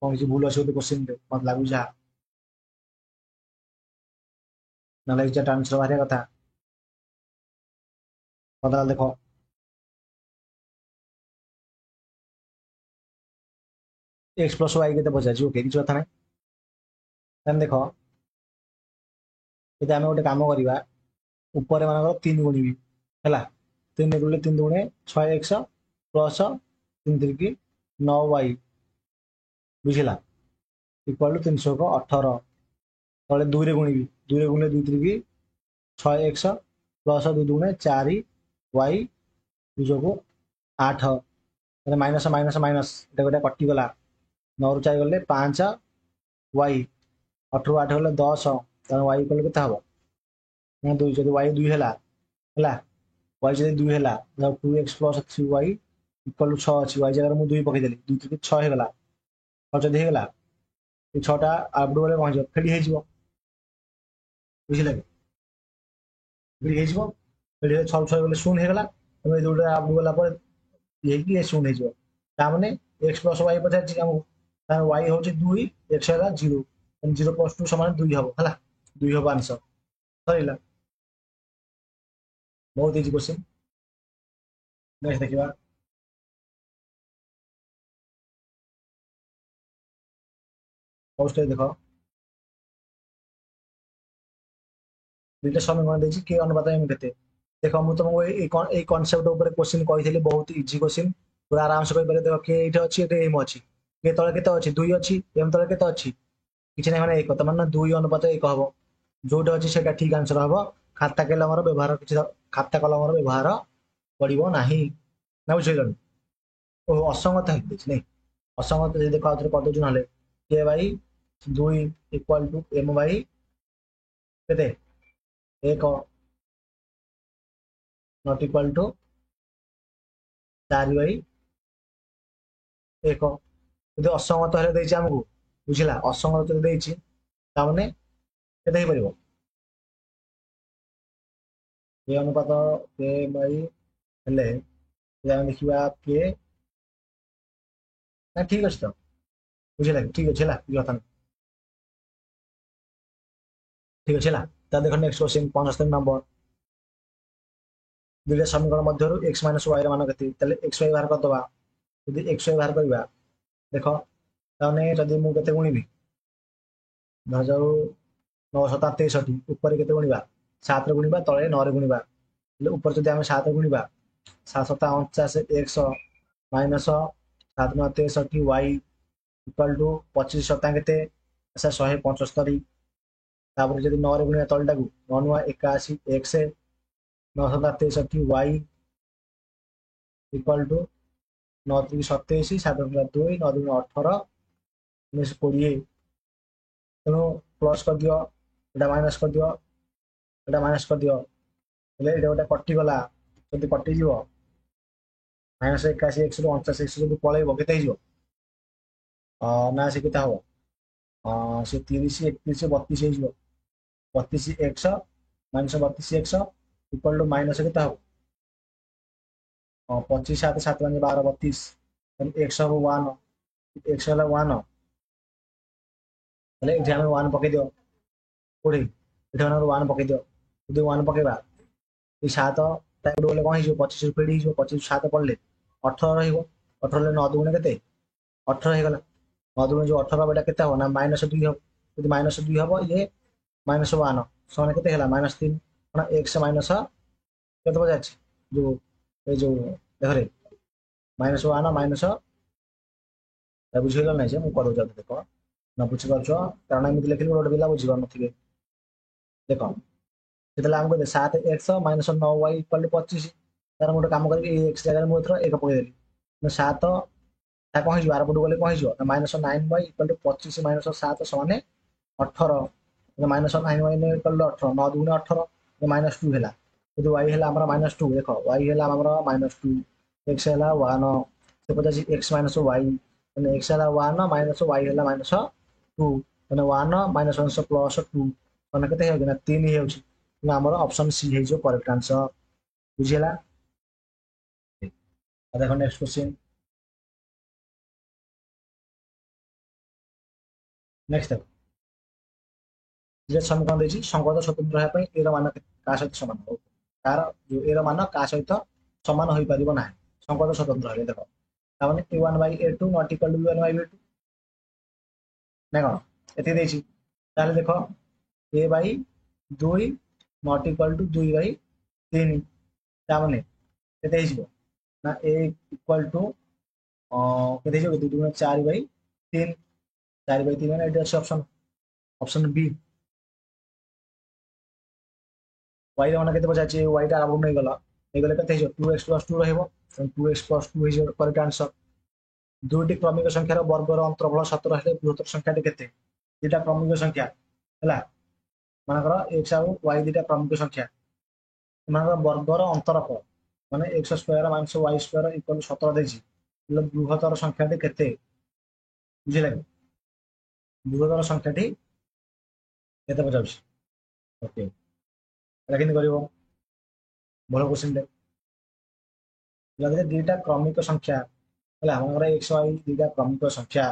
कौन किसी भूल अच्छे क्वेश्चन मत लगुच ना आंसर बाहर कथा पता देख एक्स प्लस वाई के पचार ओके किसी कथा ना देख जब आम गोटे कम करवा ऊपर मानक 3 गुणी है 3 गुणे 3 गुणे 6x प्लस 3 3 9y बुझला इक्वल टू 318 तले 2 रे गुणी 2 गुणे 2 3 6x प्लस 2 गुणे 4y जो 8 माइनस माइनस माइनस गोटे कटिगला 9 रु 4 गले 5 y 8 रु 8 गले 10 तेना y इक्वल के हम 2 जब y 2 है y जब 2 है 2x plus 3y equal to 6 अच्छी y जगह मुझे 2 पकईदेली 2 3 6 होगा 6 जब होगा ये 6टा आउटडू बेले कौन फेड़ी हो बुझे फेड़ी हो फेड़ी 6 6 गले शून्य होगा तुम ये दुटा आउटडू गला ये शून्य होने एक्स प्लस वाई पचार आमको वाई हूँ 2 एक्स है 0 0 प्लस 2 समान 2 हम है 2 हम आंसर सर बहुत इजी क्वेश्चन नेक्स्ट देखिए फर्स्ट देख दुईटा समीकरण देछि के अनुपात एम केते देख मु तुमको ए कॉन्सेप्ट ऊपर क्वेश्चन कही बहुत इजी क्वेश्चन पूरा आराम से कहि देख के एठी अछि एठी एम अछि के तळे केते अछि 2 अछि एम तळे केते अछि किछि नै माने 1 त माने 2 अनुपात 1 हबो जोटा अछि सेटा ठीक आंसर हबो खाता कलमर व्यवहार किछि खाता कलमर व्यवहार पड़िबो नाही ना बुझिलन ओ असंगत है किछि नै असंगत जे देखो आउथरे कर दउछु नले k by 2 equal to m by केते 1 नॉट इक्वल टू 4 बाई 1 ଯଦି ଅସଙ୍ଗତ ହେଲେ ଦେଇଛି ଆମକୁ ବୁଝିଲା ଅସଙ୍ଗତ ଯଦି ଦେଇଛି ତାମାନେ କେତେ ହେଇପାରିବ କେ ଅନୁପାତ କେ ବାଇ ହେଲେ ଯଦି ଆମେ ଦେଖିବା କେ ନା ଠିକ ଅଛି ତ ବୁଝିଲା ଠିକ ଅଛି ହେଲା କିଛି କଥା ନାହିଁ ଠିକ ଅଛି ହେଲା ତା ଦେଖ ନେକ୍ସଟ କ୍ୱେଶ୍ଚନ 75 ନମ୍ବର ଦୁଇଟା ସମୀକରଣ ମଧ୍ୟରୁ x ମାଇନସ୍ y ର ମାନ କେତେ ତାହେଲେ x y ବାହାର କରିଦେବା ଯଦି x y ବାହାର କରିବା ଦେଖ ତାମାନେ ଯଦି ମୁଁ କେତେ ଗୁଣିବି ଧରାଯାଉ 9 7 63 ଉପରେ କେତେ ଗୁଣିବା 7 ରେ ଗୁଣିବା ତଳେ 9 ରେ ଗୁଣିବା ହେଲେ ଉପରେ ଯଦି ଆମେ 7 ରେ ଗୁଣିବା 7 7 49 x minus 7 9 63 y equal to 25 ସତା କେତେ 175 ତାପରେ ଯଦି 9 ରେ ଗୁଣିବା ତଳଟାକୁ 9 9 81 x 9 7 63 y ଇକ୍ୱାଲ ଟୁ 9 3 27 7 2 9 2 18 19 20 ତେଣୁ ପ୍ଲସ୍ କରିଦିଅ ଏଇଟା ମାଇନସ୍ କରିଦିଅ ଏଇଟା ମାଇନସ୍ କରିଦିଅ ହେଲେ ଏଇଟା ଗୋଟେ କଟିଗଲା ଯଦି କଟିଯିବ ମାଇନସ୍ 81 x ରୁ 49 x ଯଦି ପଳେଇବ କେତେ ହେଇଯିବ ନା ସେ କେତେ ହବ ସେ 30 31 32 ହେଇଯିବ 32 x minus 32 x equal to minus କେତେ ହବ 25 7 7 ମାନେ 12 32 x ହବ 1 x ହେଲା 1 ତାହେଲେ ଏଠି ଆମେ 1 ପକେଇ ଦିଅ କୋଉଠି ଏଠି ଆମେ 1 ପକେଇ ଦିଅ ଯଦି 1 ପକେଇବା এই 7 ତାକୁ ଗଲେ କଣ ହେଇଯିବ 25 ରୁ ଫେଡି ହେଇଯିବ 25 7 ପଡିଲେ 18 ରହିବ 18 ହେଲେ 9 ଦୁଗୁଣେ କେତେ 18 ହେଇଗଲା 9 ଦୁଗୁଣେ ଯୋଉ 18 ହବ ଏଟା କେତେ ହବ ନା ମାଇନସ୍ 2 ହବ ଯଦି ମାଇନସ୍ 2 ହବ ଇଏ ମାଇନସ୍ 1 ସମାନ କେତେ ହେଲା ମାଇନସ୍ 3 କାରଣ x ମାଇନସ୍ କେତେ ପଚାରିଛି ଯୋଉ ଏ ଯୋଉ ଦେଖରେ ମାଇନସ୍ 1 ମାଇନସ୍ ବୁଝିଗଲା ନାହିଁ ଯେ ମୁଁ କରିଦେଉଛି ଦେଖ ନ ବୁଝିପାରୁଛ କାରଣ ଏମିତି ଲେଖିଲେ ଗୋଟେ ପିଲା ବୁଝିପାରୁନଥିବେ ଦେଖ ଯେତେବେଳେ ଆମକୁ 7 x minus 9 y equal to 25 ତାର ମୁଁ ଗୋଟେ କାମ କରିବି ଏଇ x ଜାଗାରେ ମୁଁ ଏଥର 1 ପକେଇଦେଲି 7 ତା କଣ ହେଇଯିବ ଆରପଟକୁ ଗଲେ କଣ ହେଇଯିବ ନା minus 9 y equal to 25 minus 7 ସମାନେ 18 minus 9 y equal to 18 9 ଦୁଗୁଣେ 18 minus 2 ହେଲା ଯଦି y ହେଲା ଆମର ମାଇନସ୍ 2 ଦେଖ y ହେଲା ଆମର ମାଇନସ୍ 2 x ହେଲା 1 ସେ ପଚାରିଛି x ମାଇନସ୍ y ମାନେ x ହେଲା 1 ମାଇନସ୍ y ହେଲା ମାଇନସ୍ 2 ମାନେ 1 ମାଇନସ୍ 1 ପ୍ଲସ୍ 2 ମାନେ କେତେ ହେଇଯାଉଛି ନା 3 ହେଇଯାଉଛି ଆମର ଅପସନ୍ ସି ହେଇଯିବ କରେକ୍ଟ ଆନ୍ସର ବୁଝିହେଲା ଦେଖ ନେକ୍ସଟ କ୍ୱେଶ୍ଚିନ୍ ନେକ୍ସଟ ଦେଖ যে ସମୀକରଣ ଦେଇଛି ସଂଗତ ସ୍ୱତନ୍ତ୍ର ହେବା ପାଇଁ ଏର ମାନ କାହା ସହିତ ସମାନ ହବ ତାର ଏର ମାନ କାହା ସହିତ ସମାନ ହୋଇପାରିବ ନାହିଁ ସଂଗତ ସ୍ୱତନ୍ତ୍ର ହେଲେ ଦେଖ ତାମାନେ a1/a2 not equal to b1/b2 ନା କଣ ଏତିକି ଦେଇଛି ତାହେଲେ ଦେଖ a/2 ନଟ୍ ଇକ୍ୱାଲ ଟୁ 2/3 ତାମାନେ କେତେ ହେଇଯିବ ନା a ଇକ୍ୱାଲ ଟୁ କେତେ ହେଇଯିବ 2 2 4/3 4/3 ମାନେ ଏଠି ଅଛି ଅପସନ ଅପସନ ବି y ର ମାନ କେତେ ପଚାରିଛି y ଟା ଆଗକୁ ନେଇଗଲେ କେତେ ହେଇଯିବ 2x ପ୍ଲସ୍ 2 ରହିବ 2x ପ୍ଲସ୍ 2 ହେଇଯିବ କରେକ୍ଟ ଆନ୍ସର ଦୁଇଟି କ୍ରମିକ ସଂଖ୍ୟାର ବର୍ଗର ଅନ୍ତର୍ଫଳ 17 ହେଲେ ବୃହତ୍ତର ସଂଖ୍ୟାଟି କେତେ ଦିଟା କ୍ରମିକ ସଂଖ୍ୟା ହେଲା ମନେକର x ଆଉ y ଦିଟା କ୍ରମିକ ସଂଖ୍ୟା ଏମାନଙ୍କର ବର୍ଗର ଅନ୍ତରଫଳ ମାନେ x square minus y square equal 17 ଦେଇଛି ହେଲେ ବୃହତ୍ତର ସଂଖ୍ୟାଟି କେତେ ବୁଝିଲା କି ବୃହତ୍ତର ସଂଖ୍ୟାଟି କେତେ ପଚାରୁଛି ଓକେ এটা କେମିତି କରିବ ଭଲ କ୍ୱେଶ୍ଚିନଟେ ଯଦି ଦିଟା କ୍ରମିକ ସଂଖ୍ୟା ହେଲା ଆମର x y ଦିଟା କ୍ରମିକ ସଂଖ୍ୟା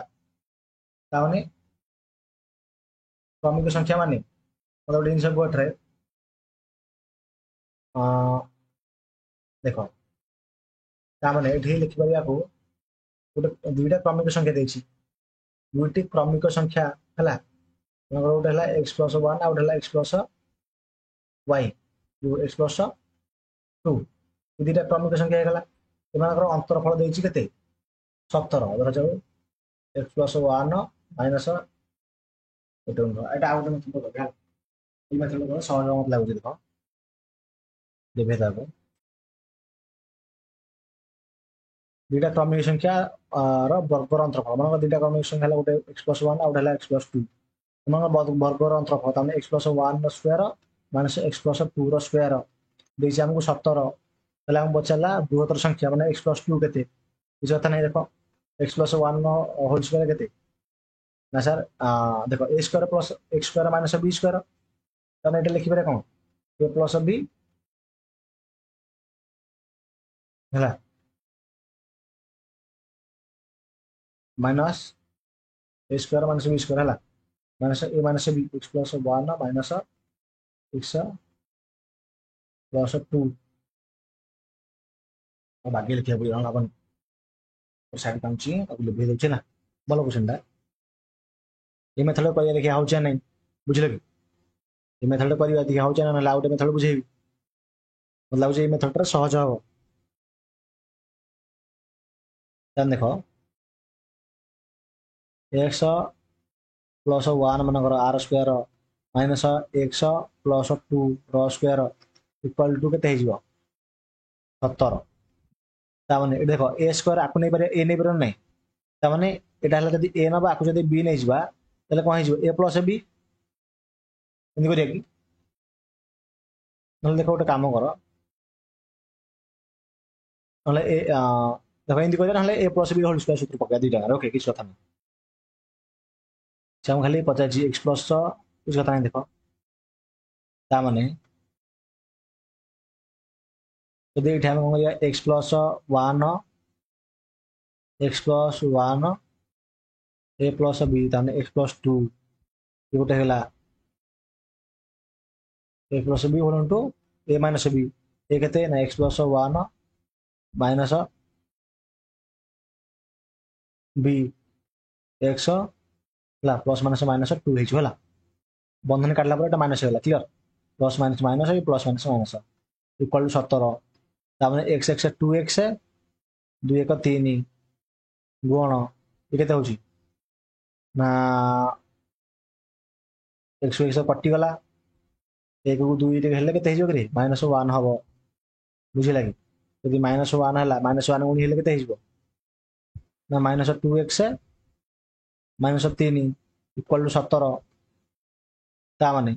ତାମାନେ କ୍ରମିକ ସଂଖ୍ୟା ମାନେ ମତେ ଗୋଟେ ଜିନିଷ କୁହ ଏଠାରେ ଦେଖ तामाने एठी लिखि परिया को गोटे दुईटा क्रमिक संख्या देछि दुईटी क्रमिक संख्या हला गोटे हला x प्लस 1 आ गोटे हला x plus y x plus 2 दुईटा क्रमिक संख्या हेगला एमानकर अंतरफल देछि केते 17 धर जाऊ x प्लस 1 माइनस एटा आउट मेथड को गया ई मेथड को सहज मत लागु देखो देबे दाको दुईटा क्रमिक संख्या र वर्गर अंतरफल मन दुईटा क्रमिक संख्या गोटे x प्लस 1 आ गोटे x प्लस 2 मन वर्गर अंतरफल ताने x प्लस 1 रो स्क्वायर माइनस x प्लस 2 रो स्क्वायर देछि हमको 17 तले हम बचला बृहत्तर संख्या माने x प्लस 2 केते किछ कथा नहीं देखो x प्लस 1 नो होल स्क्वायर केते ना सर देखो a square plus x square minus b square ताने एटा लिखि पारे कोन a प्लस b हला minus a square minus b square हला minus a minus b x plus 1 minus x plus 2 अब आगे लिखिया पड़ी अपन साइड काउंची अब लिखि देछि ना बोलो क्वेश्चन दा ये मेथड करिया देखिया होछ नै बुझले कि ये मेथड करिया देखिया होछ ना लाउट मेथड बुझेबी मतलब जे मेथड रे सहज हो तन देखो x प्लस 1 मनकर r square minus x plus 2 r square equal to केते हे जिवो 17 ता माने देखो a स्क्वायर आकु नै पारे a नै पारे नै ता माने एटा हला जदी a नबा आकु जदी b नै जिबा तले कोन हे जिवो a प्लस b एंदी करिया कि नले देखो गोटे काम कर नले ए देखो एंदी करिया नले a plus b whole square सूत्र पका दी टाका ओके किछ कथा नै हम खाली पचार जी x प्लस किछ कथा नै देखो ता माने जदी एठी हम करिया x plus 1 x plus 1 a plus b ताने x प्लस 2 ये गोटे हला a प्लस b होल टू a माइनस b ए केते ना x plus 1 minus b x ला प्लस माइनस माइनस 2 हे होला बंधन काटला पर एटा माइनस होला क्लियर प्लस माइनस माइनस है plus minus minus equal to 17 ता माने x x 2x 2 1 3 गुण ये केते होची ना x x कटि गला 1 को 2 टे हेले केते हेजो रे माइनस 1 हबो बुझिला कि यदि माइनस 1 हला माइनस 1 गुणी हेले केते हेजो ना minus 2x minus 3 equal to 17 ता माने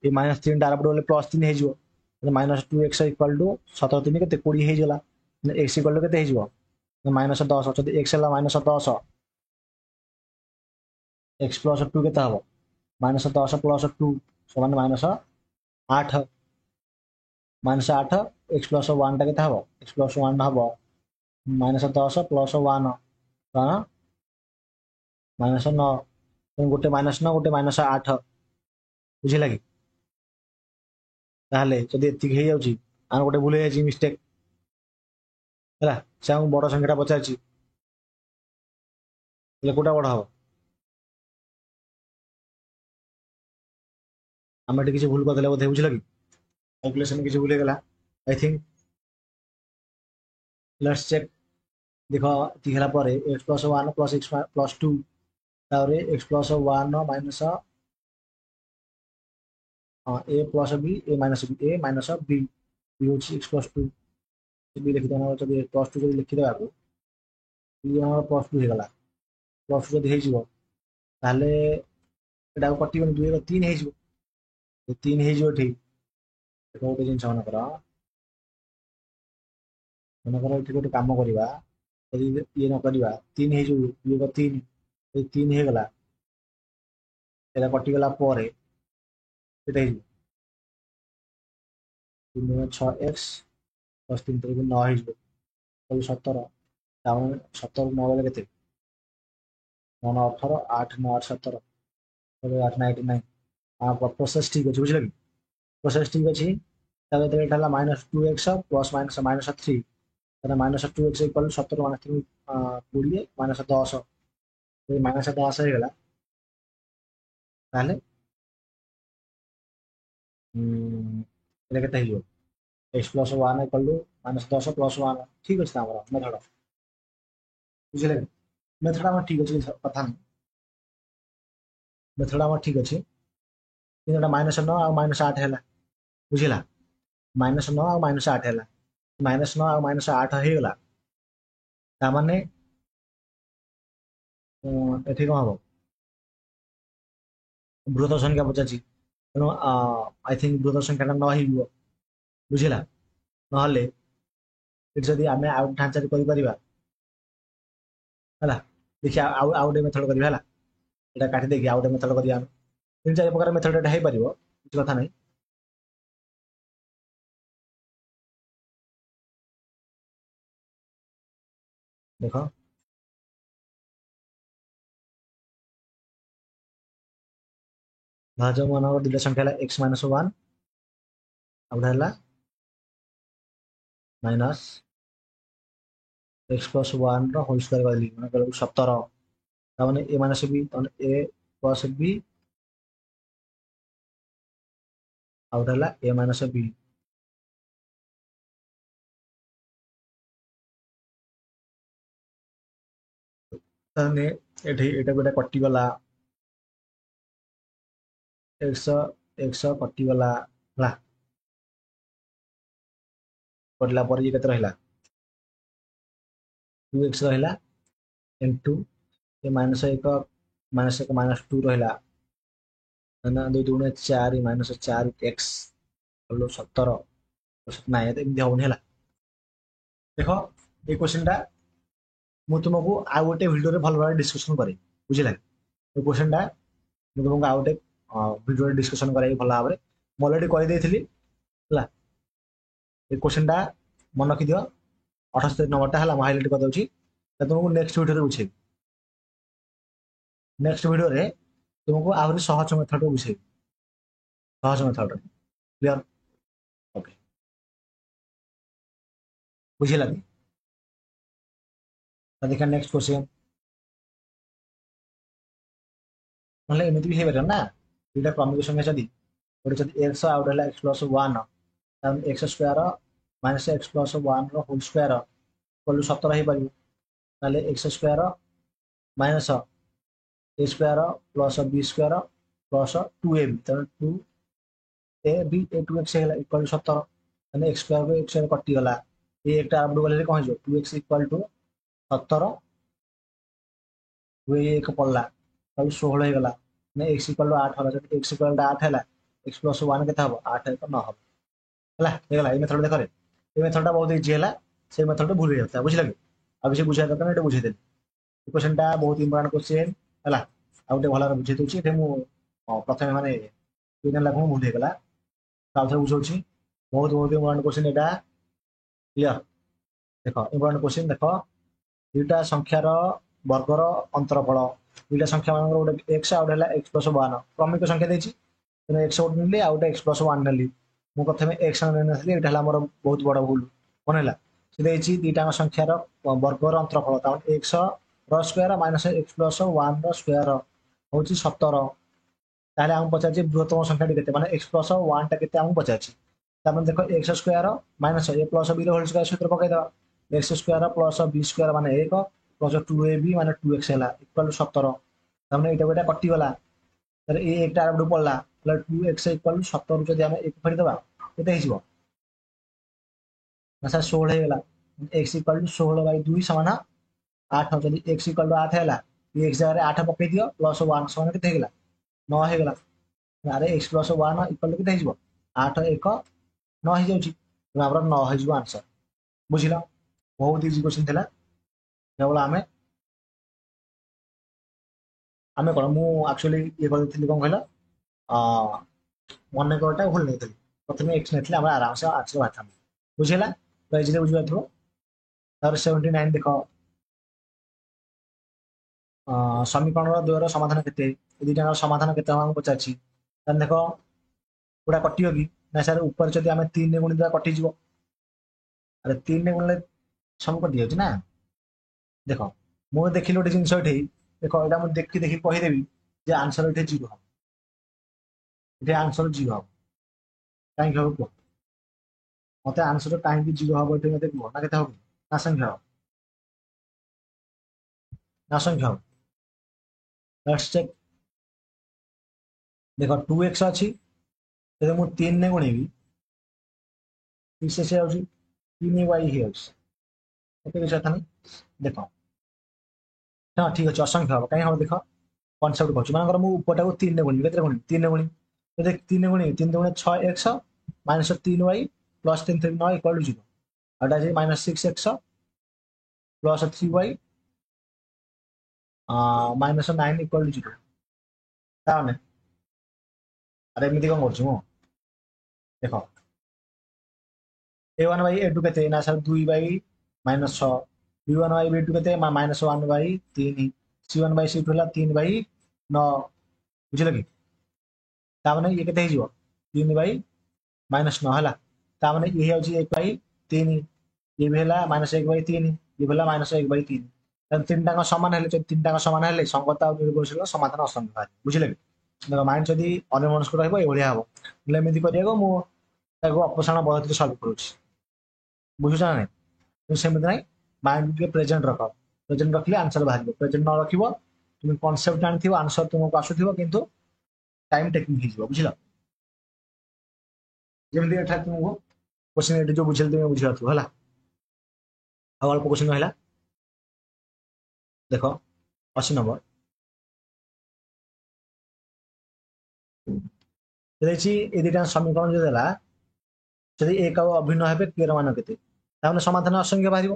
ये माइनस 3 डायरेक्ट बोले प्लस 3 हे जिवो माइनस 2x इक्वल टू 17 3 केते 20 हे जला x इक्वल टू केते हे जिवो माइनस 10 जदि x हला माइनस 10 x प्लस 2 केते हबो माइनस 10 प्लस 2 समान माइनस 8 माइनस 8 x प्लस 1 टा केते हबो x प्लस 1 हबो माइनस 10 प्लस 1 हां माइनस 9 गोटे माइनस 9 गोटे माइनस 8 बुझिला कि ताहले जदि एतिक हे जाउची आन गोटे भूल हे जाउची मिस्टेक हला से हम बड़ संख्याटा पचारची ले कोटा बड़ हबो हम एटी किछ भूल कर देले बोधे बुझिला कि कैलकुलेशन किछ भूल हे गेला आई थिंक लेट्स चेक देखो एतिक हला परे x plus 1 plus x plus 2 तारे x plus 1 minus a plus b a minus b a minus b b होची x प्लस 2 b लिखि देना जदि प्लस 2 जदि लिखि देबा को b हमर प्लस 2 हे गला प्लस 2 जदि हे जिवो ताले एटा कटि गन 2 3 हे जिवो 3 हे जिवो ठीक देखो गोटे जिंस मन कर एठी गोटे काम करिवा यदि ये न करिवा 3 हे जिवो ये को 3 ये 3 हे गला एटा कटि गला परे एटा हे जिवो 3 6x प्लस 3 3 9 हे जिवो 17 तावन 17 9 बेले केते 9 18 8 9 8 17 8 9 89 प्रोसेस ठीक अछि बुझले कि प्रोसेस ठीक अछि तबे तो एटा ला -2x plus minus -3 minus 2x इक्वल 17 माइनस 3 20 माइनस 10 माइनस 10 ହେଇଗଲା ତାହେଲେ ଏଇଟା କେତେ ହେଇଯିବ x plus 1 equal to minus 10 plus 1 ଠିକ୍ ଅଛି ଆମର ମେଥଡ଼ ବୁଝିଲେ ମେଥଡ଼ ଆମର ଠିକ୍ ଅଛି କଥା ନାହିଁ ମେଥଡ଼ ଆମର ଠିକ୍ ଅଛି କିନ୍ତୁ ଏଇଟା ମାଇନସ୍ 9 ଆଉ ମାଇନସ୍ 8 ହେଲା ବୁଝିଲା ମାଇନସ୍ 9 ଆଉ ମାଇନସ୍ 8 ହେଲା ମାଇନସ୍ 9 ଆଉ ମାଇନସ୍ 8 ହେଇଗଲା ତାମାନେ ଏଠି କ'ଣ ହବ ବୃହତ ସଂଖ୍ୟା ପଚାରିଛି ତେଣୁ ଆଇ ଥିଙ୍କ ବୃହତ ସଂଖ୍ୟାଟା 9 ହେଇଯିବ ବୁଝିଲା ନହେଲେ ଏଠି ଯଦି ଆମେ ଆଉ ଢାଞ୍ଚାରେ କରିପାରିବା ହେଲା ଦେଖିଆ ଆଉ ଗୋଟେ ମେଥଡ଼ କରିବା ହେଲା ଏଇଟା କାଟି ଦେଇକି ଆଉ ଗୋଟେ ମେଥଡ଼ କରିବା ଆମେ 3-4 ପ୍ରକାର ମେଥଡ଼ ଏଇଟା ହେଇପାରିବ କିଛି କଥା ନାହିଁ ଦେଖ ଧରାଯାଉ ମାନଙ୍କର ଦୁଇଟା ସଂଖ୍ୟା ହେଲା x ମାଇନସ୍ 1 ଆଉ ଗୋଟେ ହେଲା ମାଇନସ୍ x ପ୍ଲସ୍ 1 ର ହୋଲ୍ ସ୍କୋୟାର କରିଲି ମାନେ କହିବାକୁ 17 ତାମାନେ a ମାଇନସ୍ b ତାମାନେ a ପ୍ଲସ୍ b ଆଉ ଗୋଟେ ହେଲା a ମାଇନସ୍ b ତାମାନେ ଏଠି ଏଇଟା ଗୋଟେ କଟିଗଲା x କଟିଗଲା ହେଲା କଟିଲା ପରେ ଇଏ କେତେ ରହିଲା 2x ରହିଲା इनटू ये माइनस 1 माइनस 2 रहा है ना 2 दुणे 4 माइनस 4 एक्स 17 ना एमती हम है देख ये क्वेश्चन टा मुझे तुमको आउ गोटे भिडियो भल भाव डिस्कसन करे बुझे ये क्वेश्चन टा मुझे तुमको आउ गोटे भिडियो डिस्कसन कराई भल भाव में मुझे अलरेडी करदेली ये क्वेश्चन टा मन रखी दियो 78 नंबर टा हाईलाइट करदे तुमको नेक्स्ट भिडियो बुझे नेक्स्ट भिडियो रे तुमको आहरी सहज मेथड बुझे सहज मेथड क्लियर ओके बुझिला कि देखा नेक्स्ट क्वेश्चन ना एमती भी हो ना दुटा क्रमिक संख्या जदि गोटे जब एक्स आउ गए x plus 1 x square minus x plus 1 whole square equal 17 हो पार x square minus a square plus b square plus 2ab तेनाली 2ab 2x इक्वल 17 एक्स स्क्वायर को एक्स स्क्वायर कटिगला ये एक आपको गले कौन हो 2x इक्वल टू 17 एक पड़ा 16 हो गला एक्स इक्वल टू 8 है एक्स इक्वल टू 8 है एक्स प्लस 1 के 8 एक 9 है ये मेथड देख ये मेथडटा बहुत इजी है से मेथड भूल जाता बुझल कि आ किसी बुझा दरकार ये बुझेदेली क्वेश्चन टा बहुत इंपोर्टाट क्वेश्चन है आउ गए भल बुझे दूसरी प्रथम मैंने लागू भूल होगा आउे बुझे बहुत बहुत इंपोर्टाट क्वेश्चन यहाँ क्लियर देख इंपोर्टाट क्वेश्चन देख दुईटा संख्यार वर्गर अंतरफल दुईटा संख्या मान गोटे एक्स आउ गए एक्स प्लस 1 क्रमिक संख्या देती एक्स गोटे नेली आउ गए एक्स प्लस 1 नेली मुझे प्रथम एक्स नहीं यहाँ बहुत बड़ भूल कौन है से दुईटा संख्यार वर्गर अंतरफल तक x square minus x plus 1 square हूँ 17 ताहले आम पचार बृहत्तम संख्या के एक्स प्लस 1 टा के पचार देख x square minus a plus b whole square सूत्र पकईदे x square plus b square मान 1 प्लस 2ab मान 2x है इक्वल 17 तमें यहाँ गोटा कटिगला ये एक पड़ा 2x इक्वल 17 जब आम एक फेरीदे के सर 16 होगा एक्स इक्वल 16/2 समान 8 जब एक्स इक्वल 8 है एक्स जगह 8 पकई दियो प्लस 1 समान के 9 होगा अरे एक्स प्लस 1 इक्वल के 8 1 9 हो जाऊँगी 9 हो आंसर बुझल बहुत इजी क्वेश्चन था केवल आम आम कौन मुझे ये करी कौन कहल मन करटा भूल नहीं प्रथम एक्स नहीं आराम से आंसर बाहर था बुझेगा तो इजिली बुझीपार 79 देख समीकरण द्वयर समाधान के दुईटा समाधान के पचार देख गोटा कटिव कि ना सर ऊपर जब आम 3 गुणित कटिज अरे 3 गुणिले ସବୁ କଟିଯାଉଛି ନା। ଦେଖ ମୁଁ ଦେଖିଲି ଗୋଟେ ଜିନିଷ ଏଠି, ଦେଖ ଏଇଟା ମୁଁ ଦେଖି ଦେଖି କହିଦେବି ଯେ ଆନ୍ସର ଏଠି 0 ହବ। ଏଠି ଆନ୍ସର 0 ହବ। କାହିଁକି ହବ କୁହ? ମତେ ଆନ୍ସର କାହିଁକି 0 ହବ ଏଠି ମତେ କୁହ। ନା କେତେ ହବ? ନା ସଂଖ୍ୟା ହବ? ନା ସଂଖ୍ୟା ହବ? Let's check. ଦେଖ 2x ଅଛି, ଯଦି ମୁଁ 3 ରେ ଗୁଣିବି 6 ଯାଉଛି, 3y ହେଇଯାଉଛି। ଏତେ କିଛି କଥା ନାହିଁ। ଦେଖ ହଁ ଠିକ ଅଛି, ଅସଂଖ୍ୟ ହବ। କାହିଁ ହବ ଦେଖ, କନସେପ୍ଟ କହୁଛି। ମନେକର ମୁଁ ଉପରଟାକୁ 3 ରେ ଗୁଣିବି, କେତେ ଗୁଣିବି? 3 ରେ ଗୁଣିବି। ଯଦି 3 ରେ ଗୁଣିବି, 3 ଦୁଗୁଣେ 6x minus 3y plus 3 3 9 equal two 0। ଆଉ ଏଟା ଅଛି minus 6x plus 3y minus 9 equal two 0। ତାମାନେ ଆରେ ଏମିତି କଣ କରୁଛି ମୁଁ? ଦେଖ a1 বাই a2 কেতে? না sir 2 by minus 6। b1 by b2 কেতে? Minus 1 by 3। c1 by c2 ହେଲା 3 বাই 9। ବୁଝିଲ କି? ତାମାନେ ଇଏ କେତେ ହେଇଯିବ? 3 ବାଇ ମାଇନସ୍ 9 ହେଲା। ତାମାନେ ଇଏ ହେଉଛି 1 ବାଇ 3। ଇଏ ବି ହେଲା ମାଇନସ୍ 1 ବାଇ 3। ଇଏ ବି ହେଲା ମାଇନସ୍ 1 ବାଇ 3। ତିନିଟାଙ୍କ ସମାନ ହେଲେ, ଯଦି ତିନିଟାଙ୍କ ସମାନ ହେଲେ ସଙ୍ଗତ ଆଉ ନିର୍ଭରଶୀଳ ସମାଧାନ ଅସଂଖ୍ୟ ବାହାରିବ। ବୁଝିଲେ କି? ଦେଖ ମାଇଣ୍ଡ ଯଦି ଅନ୍ୟମନସ୍କ ରହିବ ଏଇଭଳିଆ ହବ। ହେଲେ ଏମିତି କରିବାକୁ ମୁଁ ତାକୁ ଅପସାରଣ ପଦ୍ଧତିରେ ସଲ୍ଭ କରୁଛି। ବୁଝୁଛ ନା ନାଇଁ? ସେମିତି ନାହିଁ, ମାଇଣ୍ଡ ଟିକେ ପ୍ରେଜେଣ୍ଟ ରଖ। ପ୍ରେଜେଣ୍ଟ ରଖିଲେ ଆନ୍ସର ବାହାରିବ। ପ୍ରେଜେଣ୍ଟ ନ ରଖିବ, তুমি କନସେପ୍ଟ ଜାଣିଥିବ, ଆନ୍ସର ତୁମକୁ ଆସୁଥିବ, କିନ୍ତୁ ଟାଇମ୍ ଟେକିଂ ହେଇଯିବ। ବୁଝିଲ? ଯେମିତି ଏଠାରେ ତୁମକୁ କୋଶ୍ଚିନ୍ ଏଠି ଯୋଉ ବୁଝେଇଲି ତୁମେ ବୁଝିପାରୁଥିବ ହେଲା। ଆଉ ଅଳ୍ପ କୋଶ୍ଚିନ୍ ରହିଲା। ଦେଖ 80 ନମ୍ବର ଦେଇଛି, ଏ ଦୁଇଟା ସମୀକରଣ ଯଦି ଦେଲା, ଯଦି ଏକ ଆଉ ଅଭିନ୍ନ ହେବେ କେ ର ମାନ କେତେ? ତାମାନେ ସମାଧାନ ଅସଂଖ୍ୟ ବାହାରିବ।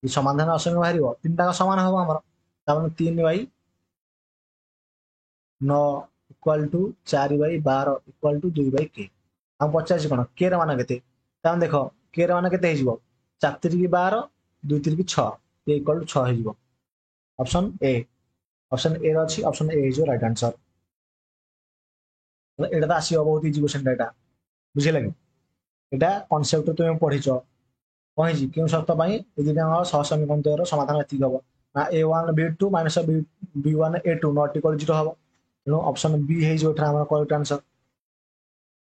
ସମାଧାନ ଅସଂଖ୍ୟ ବାହାରିବ, ତିନିଟାକ ସମାନ ହବ ଆମର। ତାମାନେ 3 by 9 equal to 4 by 12 equal to 2 by k. ଆଉ ପଚାରିଛି କଣ? କେ ର ମାନ କେତେ? ତାମାନେ ଦେଖ କେ ର ମାନ କେତେ ହେଇଯିବ? 4 3 12, 2 3 6, କେ ଇକ୍ୱାଲ୍ ଟୁ 6 ହେଇଯିବ। Option A. ଅପସନ୍ ଏ ର ଅଛି, ଅପସନ୍ ଏ ହେଇଯିବ ରାଇଟ୍ ଆନ୍ସର। ଏଇଟା ତ ଆସିବ, ବହୁତ ଇଜି କ୍ୱେଶ୍ଚନ୍ ଏଇଟା। ବୁଝିଲା କି? ଏଇଟା କନସେପ୍ଟ ତୁମେ ପଢିଛ। କଣ ହେଇଛି? କେଉଁ ସର୍ତ୍ତ ପାଇଁ ଏ ଦୁଇଟାଙ୍କ ସହସମୀକରଣ ଦ୍ୱୟର ସମାଧାନ ଏତିକି ହବ? ନା a1 b2 minus b1 a2 not equal 0 ହବ। ତେଣୁ ଅପସନ୍ ବି ହେଇଯିବ ଏଠାରେ ଆମର କରେକ୍ଟ ଆନ୍ସର।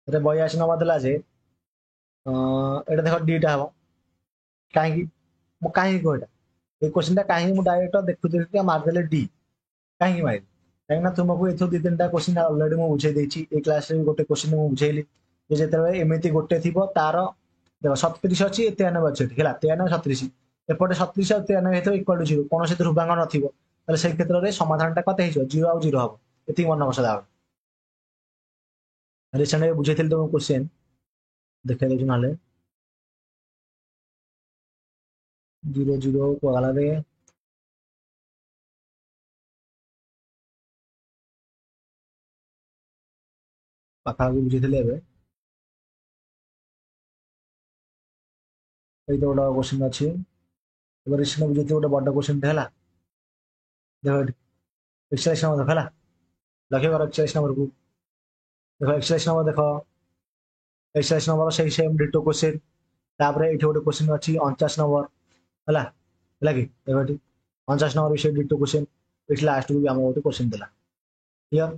ଏଠାରେ 82 ନମ୍ବର ଦେଲା ଯେ ଏଇଟା ଦେଖ ଡିଟା ହବ। କାହିଁକି? ମୁଁ କାହିଁକି କହ ଏଇଟା, এই କୋଶ୍ଚିନ୍ଟା କାହିଁକି ମୁଁ ଡାଇରେକ୍ଟ ଦେଖୁଥିଲି ମାରିଦେଲେ ଡି। କାହିଁକି ମାରିଲି? କାହିଁକିନା ତୁମକୁ ଏଥିରୁ 2-3ଟା କୋଶ୍ଚିନ୍ ଅଲରେଡି ମୁଁ ବୁଝେଇ ଦେଇଛି। ଏ କ୍ଲାସରେ ବି ଗୋଟେ କୋଶ୍ଚିନ୍ ମୁଁ ବୁଝେଇଲି ଯେ ଯେତେବେଳେ ଏମିତି ଗୋଟେ ଥିବ, ତାର ଦେଖ 37 ଅଛି, 93 ଅଛି ଏଠି ହେଲା। 93 37, ଏପଟେ 37 ଆଉ 93 ହେଇଥିବ ଇକ୍ୱାଲ୍ ଟୁ 0, କୌଣସି ଧ୍ରୁବାଙ୍ଗ ନଥିବ। ତାହେଲେ ସେଇ କ୍ଷେତ୍ରରେ ସମାଧାନଟା କେତେ ହେଇଯିବ? 0 ଆଉ 0 ହବ। ଏତିକି ମନେ ବସା ଯାଉ। ରିସେଣ୍ଟ ବୁଝେଇଥିଲି ତମକୁ କୋଶ୍ଚିନ୍, ଦେଖେଇ ଦଉଛି ନହେଲେ। 0 0 କୁଆଗଲାରେ ପାଖାପାଖି ବୁଝେଇଥିଲି ଏବେ। ଏଇ ତ ଗୋଟେ କୋଶ୍ଚିନ୍ ଅଛି। ଏବେ ରିସେଣ୍ଟ ବୁଝେଇଥିଲି ଗୋଟେ ବଡ଼ କୋଶ୍ଚିନ୍ଟେ ହେଲା। ଦେଖ ଏଠି 41 ନମ୍ବର ଦେଖ ହେଲା। ଲକ୍ଷ୍ୟ କର 41 ନମ୍ବରକୁ। ଦେଖ 41 ନମ୍ବର ଦେଖ, 41 ନମ୍ବର ସେଇ ସେମ୍ ଡିଟୋ କୋଶ୍ଚିନ୍। ତାପରେ ଏଇଠି ଗୋଟେ କୋଶ୍ଚିନ୍ ଅଛି 49 ନମ୍ବର ହେଲା। ହେଲା କି? ଦେଖ ଏଠି 49 ନମ୍ବର ବି ସେଇ ଡିଟୋ କୋଶ୍ଚିନ୍। ଏଠି ଲାଷ୍ଟକୁ ବି ଆମର ଗୋଟେ କୋଶ୍ଚିନ୍ ଥିଲା। କ୍ଲିୟର?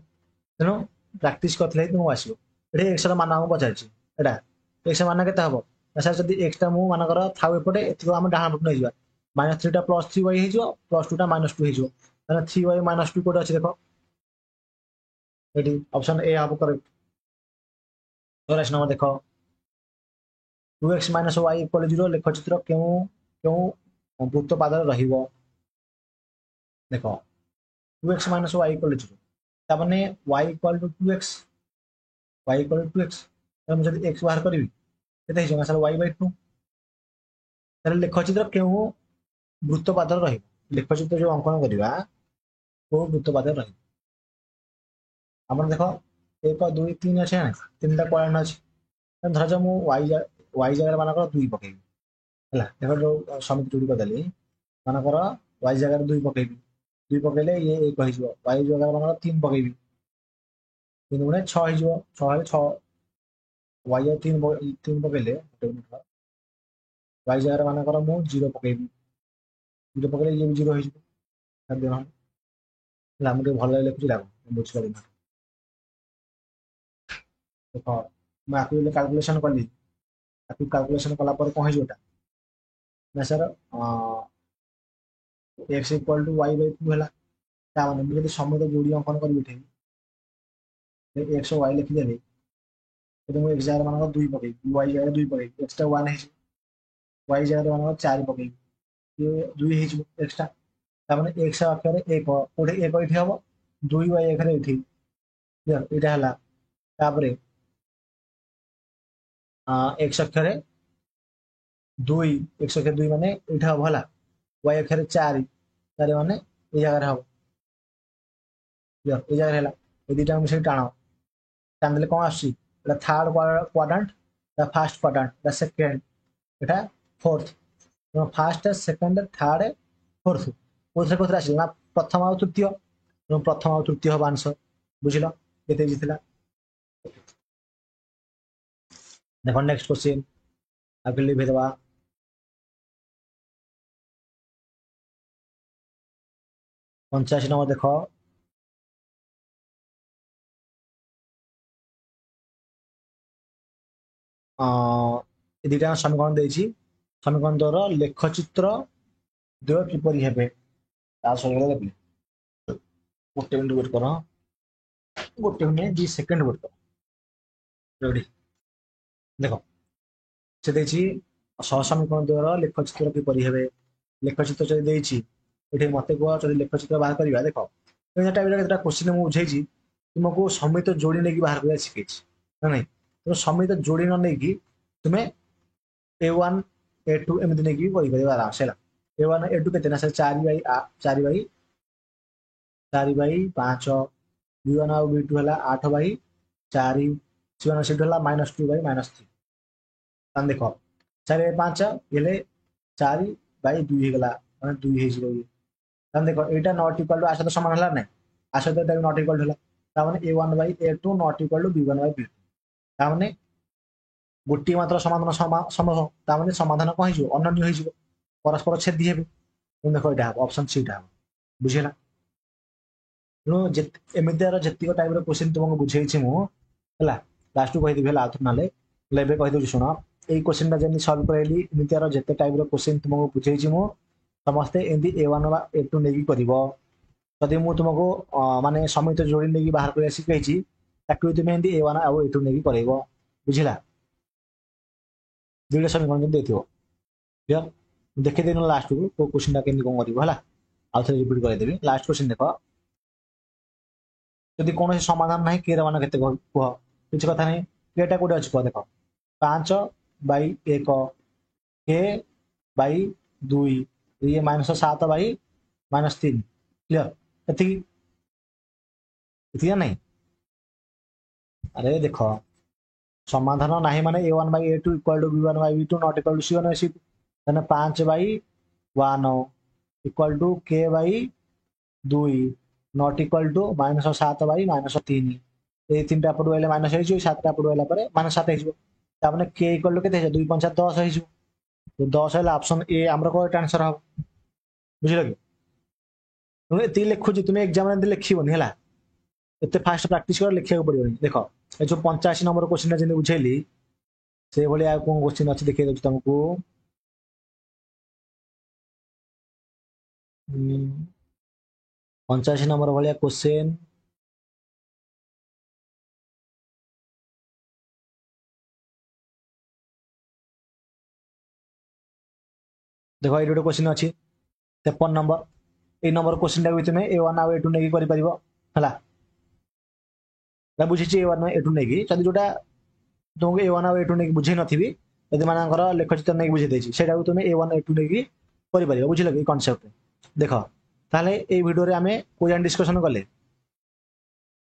ତେଣୁ ପ୍ରାକ୍ଟିସ୍ କରିଥିଲେ ହିଁ ତୁମକୁ ଆସିବ। ଏଠି ଏକ୍ସର ମାନ ଆମକୁ ପଚାରିଛି। ଏଇଟା ଏକ୍ସ ମାନ କେତେ ହବ? ସାର୍ ଯଦି ଏକ୍ସଟା ମୁଁ ମାନଙ୍କର ଥାଉ ଏପଟେ, ଏତିକି ଆମେ ଡାହାଣ ପଟକୁ ନେଇଯିବା। -3ଟା +3y ହେଇଯିବ, +2ଟା -2 ହେଇଯିବ। ତାହେଲେ 3y -2 କୋଉଠି ଅଛି ଦେଖ? ଏଠି ଅପସନ୍ ଏ ହବ କରେକ୍ଟ। 84 ନମ୍ବର ଦେଖ, 2x - y = 0 ଲେଖଚିତ୍ର କେଉଁ କେଉଁ ବୃତ୍ତ ପାଦରେ ରହିବ? ଦେଖ 2x - y = 0, ତାମାନେ y = 2x, y = 2x। ମୁଁ ଯଦି x ବାହାର କରିବି କେତେ ହେଇଯିବ? ନା y/2। ତାହେଲେ ଲେଖଚିତ୍ର କେଉଁ ବୃତ୍ତ ପାଦରେ ରହିବ? ଲେଖଚିତ୍ର ଯୋଉ ଅଙ୍କନ କରିବା, କୋଉ ବୃତ୍ତ ପାଦରେ ରହିବ? ଆମର ଦେଖ 1 2 3 ଅଛି ନା, 3ଟା ପଏଣ୍ଟ ଅଛି। ଧରାଯାଉ ମୁଁ y ଜାଗାରେ ମାନଙ୍କର 2 ପକେଇବି ହେଲା। ଦେଖ ଯୋଉ ସମିତି ଯୋଡି କରିଦେଲି, ମାନଙ୍କର y ଜାଗାରେ 2 ପକେଇବି। 2 ପକେଇଲେ ଇଏ 1 ହେଇଯିବ। y ଜାଗାରେ ମାନଙ୍କର 3 ପକେଇବି, 3 ଗୁଣେ 6 ହେଇଯିବ। 6 ହେଲେ 6, y ଆଉ 3 ପକେଇଲେ वाई जगह मानकर मु 0 पकेबी 0 पकेले ये 0 हो मुझे भल लगे लिखुची बुझिपारे देख मुझे कैलकुलेशन कली कैलकुलेशन कलापर कौन होटा ना sir x equal to y by 2 है मुझे समेत जोड़ी अंकन कर एक्स वाई लिखिदेवी मुझे एक्स जगह मानक 2 पकेबी वाई जगह 2 पकेबी एक्सटा 1 है वाई जगह मानक 4 पकेबी ये 2 एक्सटा एक्स अक्षर 1 गोटे 1 ये हम 2 वाई अक्षर ये यहाँ है एक्स अक्षर 2 एक्स अक्षर 2 माने ये हम है वाई अक्षर 4 4 माने ये जगह हम ये जगह है ये दुटा मिसे टाण टाणदे कौन आसुची third quadrant first quadrant second एटा fourth first second third fourth कौन कौन आस प्रथम आ तृतीय प्रथम आ तृतीय हम आंसर बुझल ये देख नेक्स्ट क्वेश्चन आगे लिखेदबा 85 नंबर देख दुटा समीकरण देती समीकरण द्वारा लेखचित्र द्वय किपरि हेबे देखिए गोटे मिनट वेट कर गोटे मिनट 2 सेकेंड वेट कर रेडी देख से देखिए सहसमीकरण द्वारा लेखचित्र किपरि हेबे लेखचित्र जब देती ये मत कह जब लेखचित्र बाहर करवा देख टाइप क्वेश्चन मुझे बुझे तुमको समित जोड़ी नहीं बाहर कर शिखे ना नहीं तुम समित जोड़ी न नहीं तुम्हें A1 A2 एमती नहीं कर आराम से A1 A2 के 4 बाई 5 B1 और B2 है 8 बाई 4 C1 C2 है -2 बाई -3 देख 4 बाई 5 ये 4 बाई 2 होगा मैं 2 देख यहाँ नट इक्वाल टू आ सहित सामान है ना आ सहित नट इक्वाल है A1 by A2 not equal to B1 by B2 गोटे मात्र समाधान संभव समाधान कौन हो अनन्य हो परस्पर छेदी हे देख यहाँ ऑप्शन सीटा हम बुझेगा तेणु एमतीर जी टाइप क्वेश्चन तुमको बुझे मुझे लास्ट को कहीदेवी है आउथ ना कहीदे शुण यही क्वेश्चन जमी सल्व करेली एमतीर जिते टाइप क्वेश्चन तुमको बुझे समस्ते एमती A1 A2 नहीं कर जदि मुझे तुमको माने समित जोड़ी नहीं बाहर कर शिखी तुम्हें एमती A1 आउ A2 नहीं कर बुझला दुईटा समीकरण देखो क्लियर देखिए लास्ट को क्वेश्चन केमती कौन कर आउ थे रिपीट करदेवी लास्ट क्वेश्चन देख जदि कौन समाधान ना के मान के कह किसी कथा नहीं केटा कौटे अच्छे कह देख 5 बाई 1 के बाई 2 ये -7 बाई -3 क्लियर ये नहीं अरे देख समाधान ना माने A1 by A2 equal to B1 by B2 not equal to C1 by C2 5 by 1 equal to K by 2 not equal to -7 by -3 ये 3टा पटू आइले माइनस हो 7टा पटू आइला पर -7 हो K इक्वल टू के 2 5 10 हो 10 है ऑप्शन ए आमर कौन आंसर हम बुझल कि तुम ये लिखुची तुम्हें एग्जाम लिखनी है एत फास्ट प्राक्ट कर लिखा पड़ो देख ये जो 85 नंबर क्वेश्चन जमी बुझेली से भाया कौन क्वेश्चन अच्छे देखिए तुमको 85 नंबर भाया क्वेश्चन देख ये गोटे क्वेश्चन अच्छी 53 नंबर ये नंबर क्वेश्चन भी तुम्हें A1 आउ A2 नहीं कर बुझी A1 A2 नहीं जब जोटा तुमको A1 आउ A2 नहीं बुझे नी यदि मानकर लेखचित्र नहीं बुझे से तुम्हें A1 A2 नहीं कर बुझल कि कनसेप्ट देख ताहले ये भिडियो आम को डिस्कसन कले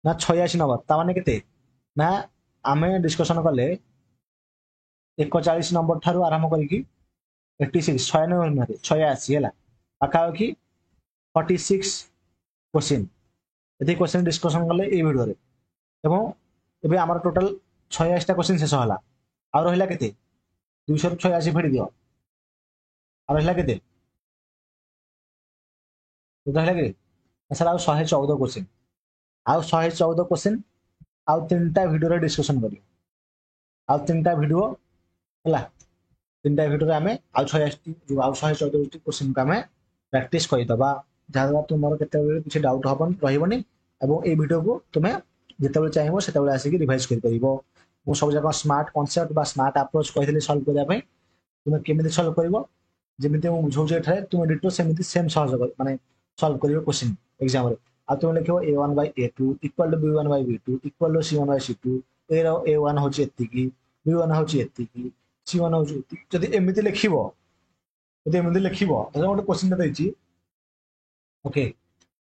ना 86 नंबर ताने के ना आम डिस्कसन कले 41 नंबर ठार आरंभ करके 86 86 है पाखापाखि 46 क्वेश्चन ये क्वेश्चन डिस्कसन कले ये भिडियो एवं एबे आमर टोटल 86टा क्वेश्चन शेष है आ रहा के 286 फेड़ी दियो ଆଉ ରହିଲା କେତେ ରହିଲା କି ସାର୍ ଆଉ 114 क्वेश्चन ଆଉ 114 क्वेश्चन ଆଉ 3ଟା ଭିଡ଼ିଓରେ ଡିସ୍କସନ୍ କରିବ ଆଉ 3ଟା ଭିଡ଼ିଓ ହେଲା 3ଟା ଭିଡ଼ିଓରେ ଆମେ ଆଉ 114ଟି क्वेश्चनକୁ ଆମେ ପ୍ରାକ୍ଟିସ୍ କରିଦେବା ଯାହାଦ୍ୱାରା ତୁମର କେତେବେଳେ କିଛି ଡାଉଟ୍ ରହିବନି ଏବଂ এই ଭିଡ଼ିଓକୁ ତୁମେ ଯେତେବେଳେ ଚାହିଁବ ସେତେବେଳେ ଆସିକି ରିଭାଇଜ୍ କରିପାରିବ ମୁଁ ସବୁ ଯାକ ସ୍ମାର୍ଟ କନସେପ୍ଟ ବା ସ୍ମାର୍ଟ ଆପ୍ରୋଚ୍ କହିଥିଲି ସଲ୍ଭ କରିବା ପାଇଁ ତୁମେ କେମିତି ସଲ୍ଭ କରିବ ଯେମିତି ମୁଁ ବୁଝାଉଛି ଏଠାରେ ତୁମେ ଡିଟୋ ସେମିତି ସେମ୍ ସହଜ ମାନେ ସଲ୍ଭ କରିବ क्वेश्चन ଏକ୍ଜାମ୍ରେ ଆଉ ତୁମେ ଲେଖିବ a1/a2 equal to b1/b2 equal to c1/c2 a ର a1 ହେଉଛି ଏତିକି b1 ହେଉଛି ଏତିକି c1 ହେଉଛି ଏତିକି ଯଦି ଏମିତି ଲେଖିବ ତାହେଲେ ଗୋଟେ क्वेश्चनଟା ଦେଇଛି ଓକେ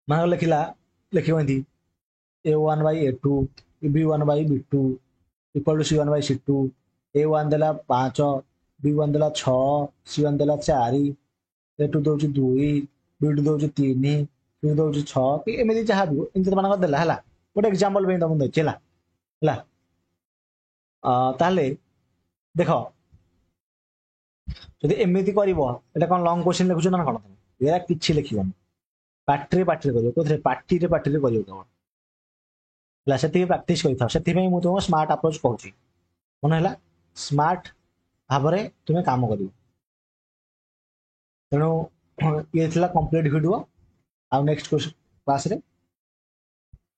ମାନେ ଲେଖିବ ଏମିତି a1/a2 b1/b2 equal to c1/c2 a1 ଦେଲା 5 b1 ଦେଲା 6 c1 ଦେଲା 4 a2 ଦଉଛି 2 b2 ଦଉଛି 3 c2 ଦଉଛି 6 କି ଏମିତି ଯାହା ବି ଏମିତି ମାନଙ୍କର ଦେଲା ହେଲା ଗୋଟେ ଏକ୍ଜାମ୍ପଲ ପାଇଁ ତମକୁ ଦେଇଛି ହେଲା ହେଲା ତାହେଲେ ଦେଖ ଯଦି ଏମିତି କରିବ ଏଟା କ'ଣ ଲଙ୍ଗ କ୍ୱେଶ୍ଚିନ୍ ଲେଖୁଛ ନା କ'ଣ ତମେ ଏରା କିଛି ଲେଖିବନି ପାଟିରେ କରିବ କୋଉଥିରେ ପାଟିରେ କରିବ କେବଳ ହେଲା ସେତିକି ପ୍ରାକ୍ଟିସ୍ କରିଥାଅ ସେଥିପାଇଁ ମୁଁ ତୁମକୁ ସ୍ମାର୍ଟ ଆପ୍ରୋଚ୍ କହୁଛି ମନେ ହେଲା ସ୍ମାର୍ଟ ଭାବରେ ତୁମେ କାମ କରିବ ତେଣୁ ଇଏ ଥିଲା କମ୍ପ୍ଲିଟ୍ ଭିଡ଼ିଓ ଆଉ ନେକ୍ସଟ କ୍ଲାସ୍ରେ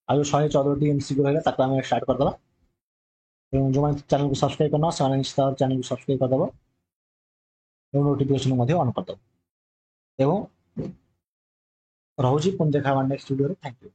ଆଉ 114ଟି MCQ ରହିଲା ତାକୁ ଆମେ ଷ୍ଟାର୍ଟ କରିଦେବା ତେଣୁ ଯେଉଁମାନେ ଚ୍ୟାନେଲକୁ ସବସ୍କ୍ରାଇବ୍ କରିନ ସେମାନେ ନିଶ୍ଚିତ ଚ୍ୟାନେଲକୁ ସବସ୍କ୍ରାଇବ୍ କରିଦେବ ଏବଂ ନୋଟିଫିକେସନ୍ ମଧ୍ୟ ଅନ୍ କରିଦେବ ଏବଂ ରହୁଛି ପୁଣି ଦେଖା ହେବା ନେକ୍ସଟ ଭିଡ଼ିଓରେ ଥ୍ୟାଙ୍କ ୟୁ